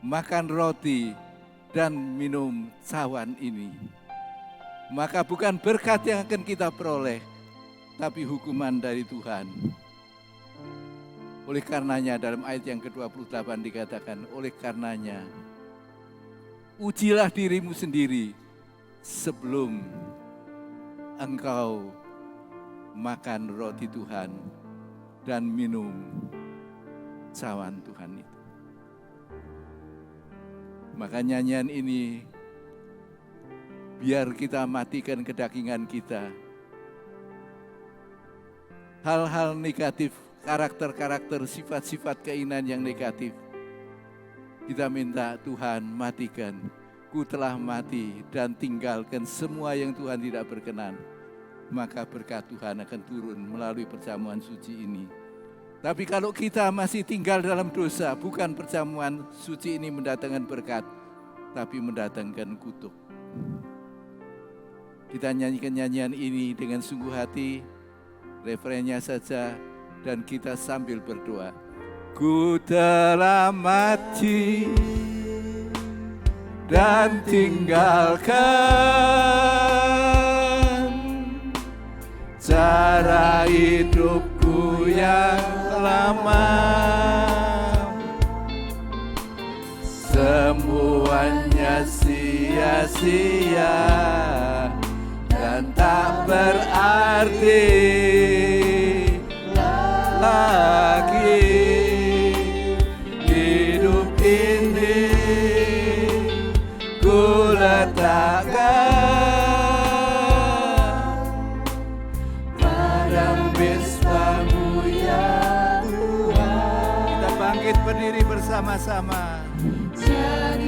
makan roti dan minum cawan ini, maka bukan berkat yang akan kita peroleh, tapi hukuman dari Tuhan. Oleh karenanya dalam ayat yang ke-28 dikatakan, oleh karenanya ujilah dirimu sendiri sebelum engkau makan roti Tuhan dan minum cawan Tuhan itu. Maka nyanyian ini biar kita matikan kedagingan kita. Hal-hal negatif, karakter-karakter, sifat-sifat keinginan yang negatif. Kita minta Tuhan matikan. Ku telah mati dan tinggalkan semua yang Tuhan tidak berkenan. Maka berkat Tuhan akan turun melalui perjamuan suci ini. Tapi kalau kita masih tinggal dalam dosa, bukan perjamuan suci ini mendatangkan berkat, tapi mendatangkan kutuk. Kita nyanyikan nyanyian ini dengan sungguh hati, refrennya saja, dan kita sambil berdoa. Ku telah mati dan tinggalkan cara hidupku yang lama, semuanya sia-sia dan tak berarti lagi. Hidup ini ku letakkan pada mesbah-Mu ya Tuhan. Kita bangkit berdiri bersama-sama dan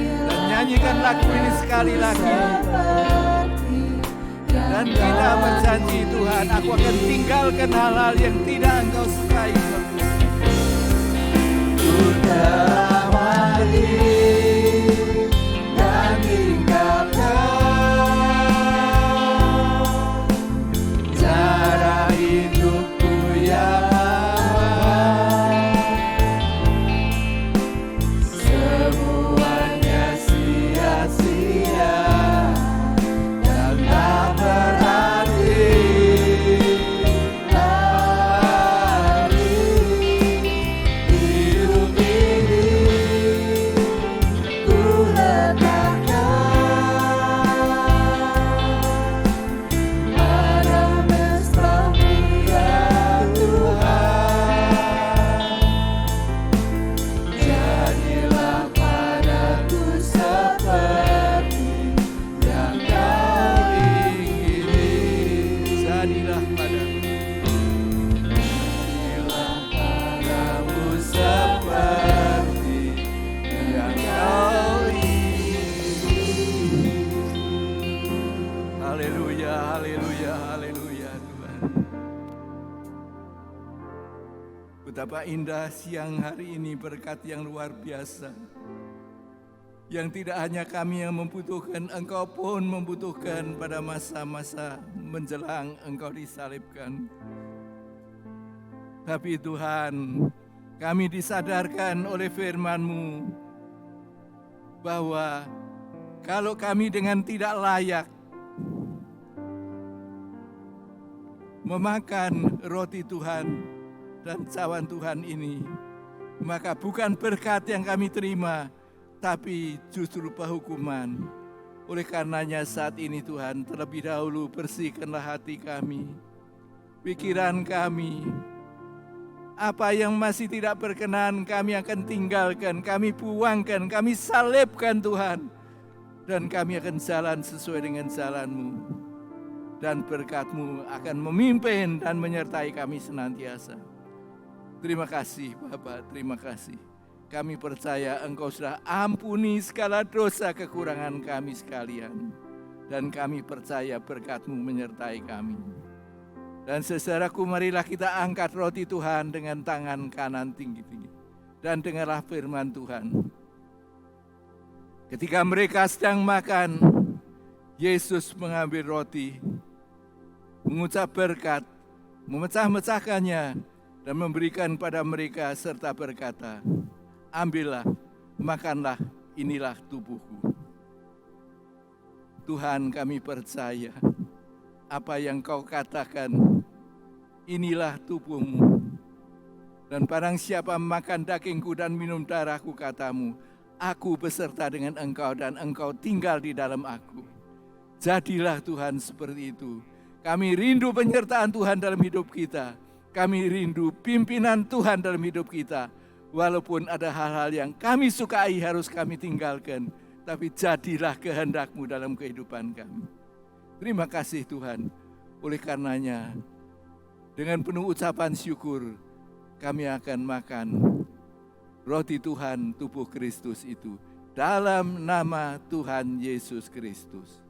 nyanyikan lagu ini sekali lagi. Dan kita berjanji, Tuhan, aku akan tinggalkan hal-hal yang tidak Engkau sukai. Ku telah mati dan tinggalkan cara hidupku yang lama, semuanya sia-sia dan tak berarti lagi. Hidup ini ku letakkan pada mesbah-Mu ya Tuhan. Jadilah padaku seperti yang Kau ingini. Jadilah padaku, jadilah padaku seperti yang Kau ingini. Haleluya, haleluya, haleluya Tuhan. Betapa indah siang hari ini, berkat yang luar biasa. Yang tidak hanya kami yang membutuhkan, Engkau pun membutuhkan pada masa-masa menjelang Engkau disalibkan. Tapi Tuhan, kami disadarkan oleh firman-Mu bahwa kalau kami dengan tidak layak memakan roti Tuhan dan cawan Tuhan ini, maka bukan berkat yang kami terima, tapi justru penghukuman. Oleh karenanya saat ini Tuhan, terlebih dahulu bersihkanlah hati kami, pikiran kami, Apa yang masih tidak berkenan kami akan tinggalkan, kami buangkan, kami salibkan Tuhan. Dan kami akan jalan sesuai dengan jalan-Mu. Dan berkat-Mu akan memimpin dan menyertai kami senantiasa. Terima kasih Bapa, terima kasih. Kami percaya Engkau sudah ampuni segala dosa kekurangan kami sekalian. Dan kami percaya berkat-Mu menyertai kami. Dan saudaraku, marilah kita angkat roti Tuhan dengan tangan kanan tinggi-tinggi. Dan dengarlah firman Tuhan. Ketika mereka sedang makan, Yesus mengambil roti, mengucap berkat, memecah-mecahkannya, dan memberikan pada mereka serta berkata, ambillah, makanlah, inilah tubuhku. Tuhan, kami percaya apa yang Kau katakan, inilah tubuh-Mu. Dan barang siapa makan dagingku dan minum darahku, katamu, aku beserta dengan Engkau dan Engkau tinggal di dalam aku. Jadilah Tuhan seperti itu. Kami rindu penyertaan Tuhan dalam hidup kita. Kami rindu pimpinan Tuhan dalam hidup kita. Walaupun ada hal-hal yang kami sukai harus kami tinggalkan. Tapi jadilah kehendak-Mu dalam kehidupan kami. Terima kasih Tuhan. Oleh karenanya, dengan penuh ucapan syukur, kami akan makan roti Tuhan, tubuh Kristus itu. Dalam nama Tuhan Yesus Kristus.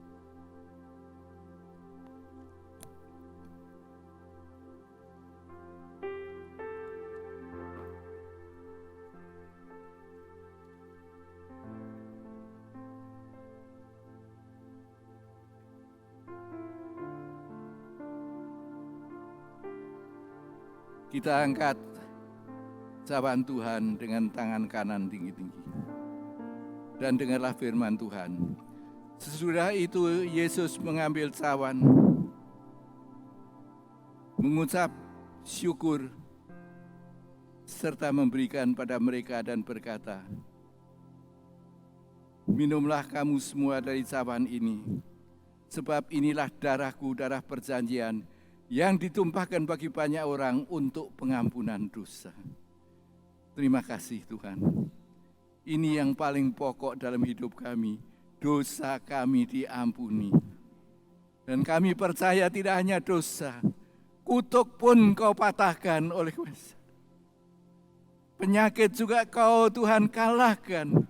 Kita angkat cawan Tuhan dengan tangan kanan tinggi-tinggi. Dan dengarlah firman Tuhan. Sesudah itu Yesus mengambil cawan, mengucap syukur, serta memberikan pada mereka dan berkata, minumlah kamu semua dari cawan ini, sebab inilah darahku, darah perjanjian, yang ditumpahkan bagi banyak orang untuk pengampunan dosa. Terima kasih Tuhan. Ini yang paling pokok dalam hidup kami. Dosa kami diampuni. Dan kami percaya tidak hanya dosa, kutuk pun Kau patahkan oleh kuasa. Penyakit juga Kau Tuhan kalahkan.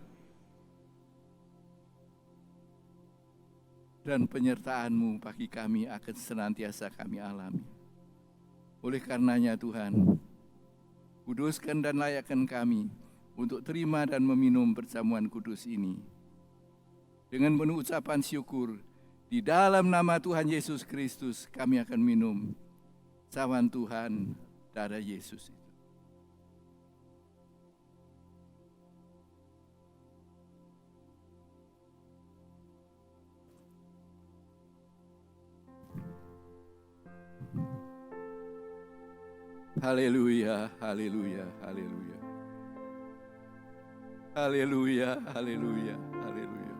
Dan penyertaan-Mu bagi kami akan senantiasa kami alami. Oleh karenanya Tuhan, kuduskan dan layakkan kami untuk terima dan meminum perjamuan kudus ini. Dengan penuh ucapan syukur, di dalam nama Tuhan Yesus Kristus kami akan minum cawan Tuhan, darah Yesus itu. Haleluya, haleluya, haleluya. Haleluya, haleluya, haleluya.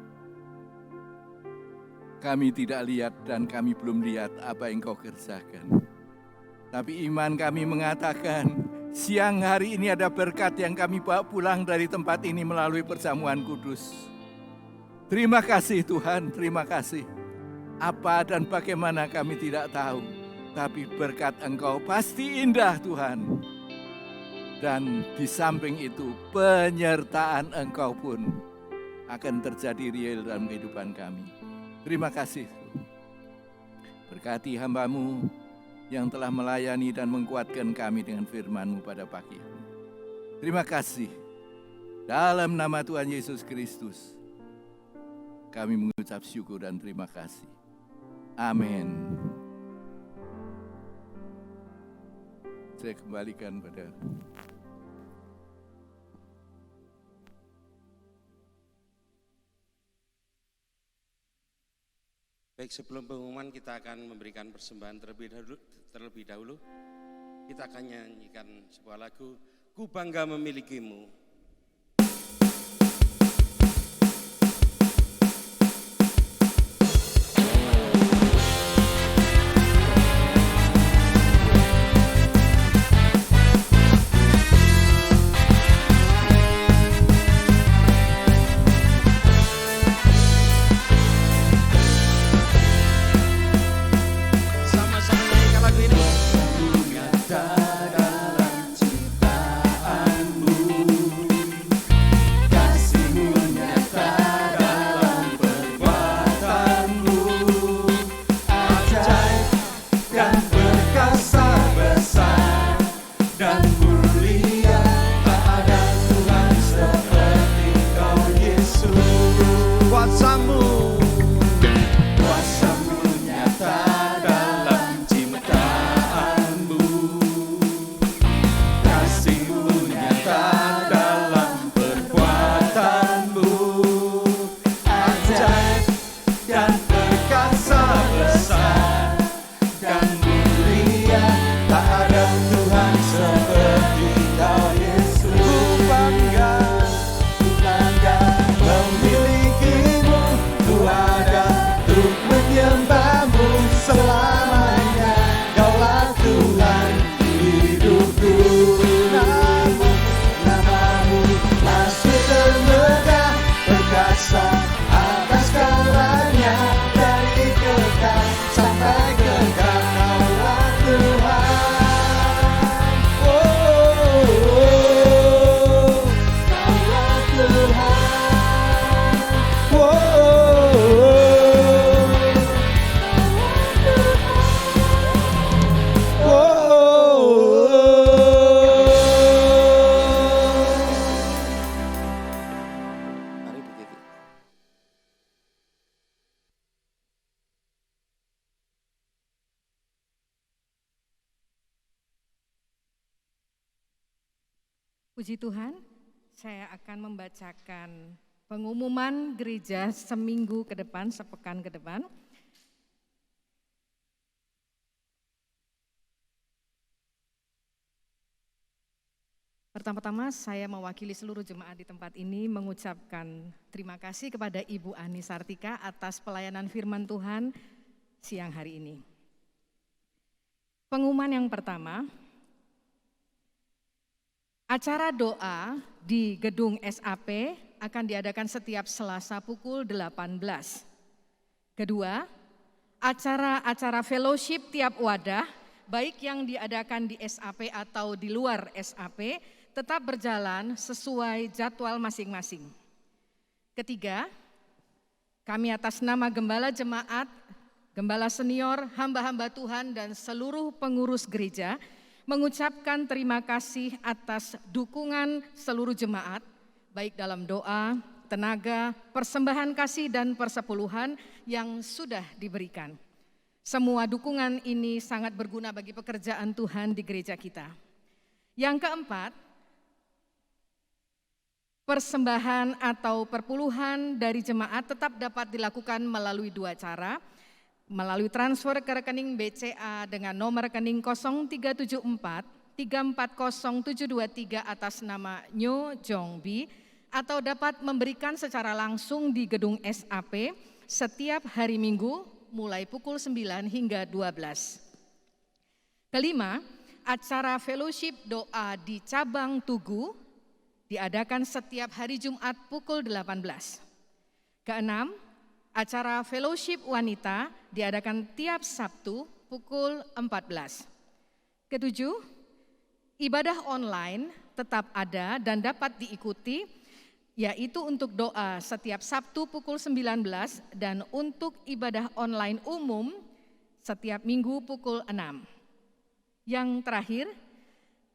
Kami tidak lihat dan kami belum lihat apa yang Kau kerjakan. Tapi iman kami mengatakan, siang hari ini ada berkat yang kami bawa pulang dari tempat ini melalui perjamuan kudus. Terima kasih Tuhan, terima kasih. Apa dan bagaimana kami tidak tahu. Tapi berkat Engkau pasti indah Tuhan. Dan di samping itu penyertaan Engkau pun akan terjadi real dalam kehidupan kami. Terima kasih. Berkati hamba-Mu yang telah melayani dan menguatkan kami dengan firman-Mu pada pagi hari. Terima kasih. Dalam nama Tuhan Yesus Kristus, kami mengucap syukur dan terima kasih. Amin. Saya kembalikan pada Baik, sebelum pengumuman kita akan memberikan persembahan terlebih dahulu. Kita akan nyanyikan sebuah lagu, Ku Bangga Memilikimu. Puji Tuhan, saya akan membacakan pengumuman gereja seminggu ke depan, sepekan ke depan. Pertama-tama saya mewakili seluruh jemaat di tempat ini mengucapkan terima kasih kepada Ibu Ani Sartika atas pelayanan firman Tuhan siang hari ini. Pengumuman yang pertama, acara doa di gedung SAP akan diadakan setiap Selasa pukul 18. Kedua, acara-acara fellowship tiap wadah, baik yang diadakan di SAP atau di luar SAP, tetap berjalan sesuai jadwal masing-masing. Ketiga, kami atas nama Gembala Jemaat, Gembala Senior, hamba-hamba Tuhan dan seluruh pengurus gereja mengucapkan terima kasih atas dukungan seluruh jemaat, baik dalam doa, tenaga, persembahan kasih dan persepuluhan yang sudah diberikan. Semua dukungan ini sangat berguna bagi pekerjaan Tuhan di gereja kita. Yang keempat, persembahan atau perpuluhan dari jemaat tetap dapat dilakukan melalui dua cara, melalui transfer ke rekening BCA dengan nomor rekening 0374 340723 atas nama Nyo Jongbi, atau dapat memberikan secara langsung di gedung SAP setiap hari Minggu mulai pukul 9 hingga 12. Kelima, acara fellowship doa di cabang Tugu diadakan setiap hari Jumat pukul 18. Keenam, acara fellowship wanita diadakan tiap Sabtu pukul 14. Ketujuh, ibadah online tetap ada dan dapat diikuti, yaitu untuk doa setiap Sabtu pukul 19 dan untuk ibadah online umum setiap Minggu pukul 6. Yang terakhir,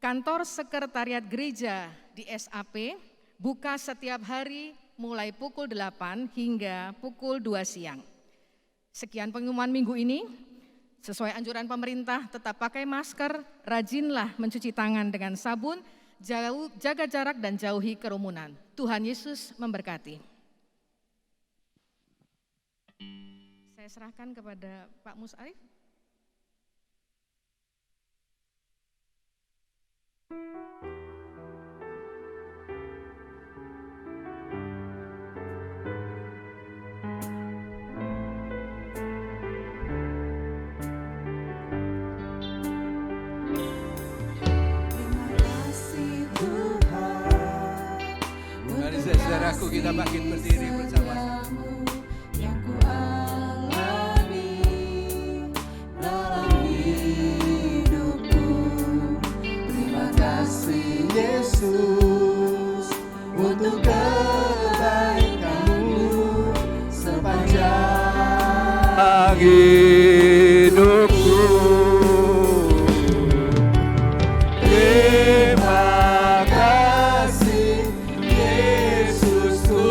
kantor sekretariat gereja di SAP buka setiap hari mulai pukul 8 hingga pukul 2 siang. Sekian pengumuman minggu ini. Sesuai anjuran pemerintah, tetap pakai masker, rajinlah mencuci tangan dengan sabun, jaga jarak dan jauhi kerumunan. Tuhan Yesus memberkati. Saya serahkan kepada Pak Musarif. Mari saudaraku kita bangkit berdiri bersama-sama. Yang ku alami dalam hidupku. Terima kasih Yesus untuk kebaikan-Mu sepanjang Hidupku. Terima kasih Yesusku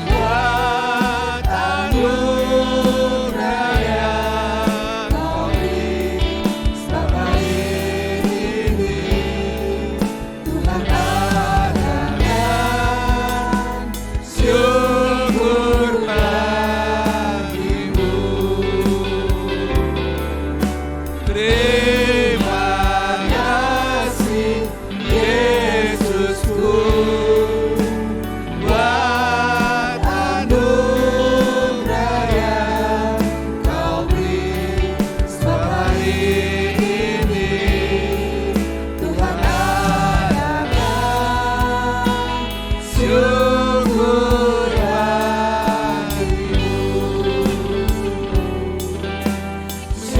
buat anugerah yang Kau beri selama ini. Tuhan adakan syukur bagimu. Terima kasih Yesusku buat anugerah yang Kau beri selama ini. Tuhan adakan syukur bagimu.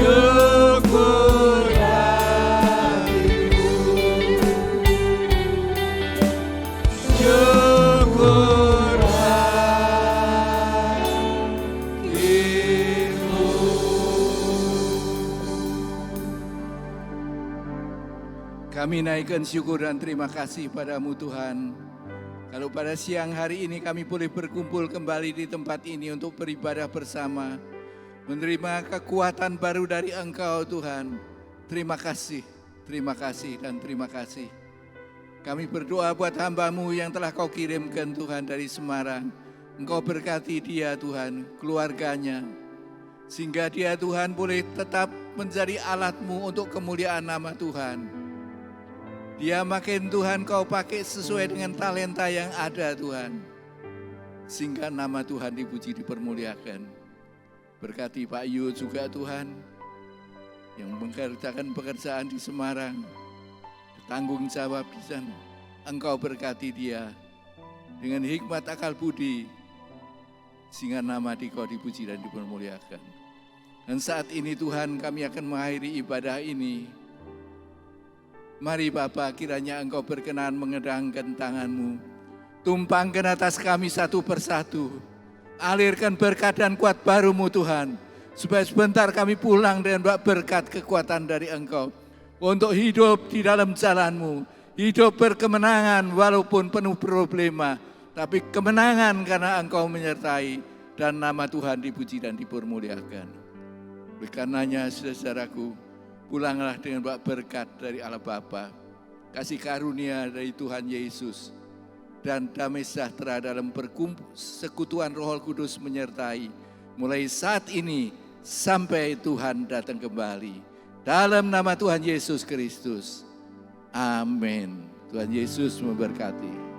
Syukur bagimu. Syukur bagimu. Kami naikkan syukur dan terima kasih padamu Tuhan. Kalau pada siang hari ini kami boleh berkumpul kembali di tempat ini untuk beribadah bersama, menerima kekuatan baru dari Engkau Tuhan. Terima kasih dan terima kasih. Kami berdoa buat hamba-Mu yang telah Kau kirimkan Tuhan dari Semarang. Engkau berkati dia Tuhan, keluarganya. Sehingga dia Tuhan boleh tetap menjadi alat-Mu untuk kemuliaan nama Tuhan. Dia makin Tuhan Kau pakai sesuai dengan talenta yang ada Tuhan. Sehingga nama Tuhan dipuji, dipermuliakan. Berkati Pak Yu juga Tuhan, yang mengerjakan pekerjaan di Semarang. Tanggung jawab di sana. Engkau berkati dia dengan hikmat akal budi, sehingga nama Kau dipuji dan dipermuliakan. Dan saat ini Tuhan, kami akan mengakhiri ibadah ini. Mari Bapa, kiranya Engkau berkenan mengedangkan tangan-Mu, tumpangkan atas kami satu persatu, alirkan berkat dan kuat baru-Mu Tuhan, supaya sebentar kami pulang dengan berkat kekuatan dari Engkau, untuk hidup di dalam jalan-Mu, hidup berkemenangan walaupun penuh problema, tapi kemenangan karena Engkau menyertai, dan nama Tuhan dipuji dan dipermuliakan. Oleh karenanya, saudaraku, pulanglah dengan berkat dari Allah Bapa, kasih karunia dari Tuhan Yesus, dan damai sejahtera dalam persekutuan Roh Kudus menyertai, mulai saat ini sampai Tuhan datang kembali. Dalam nama Tuhan Yesus Kristus. Amin. Tuhan Yesus memberkati.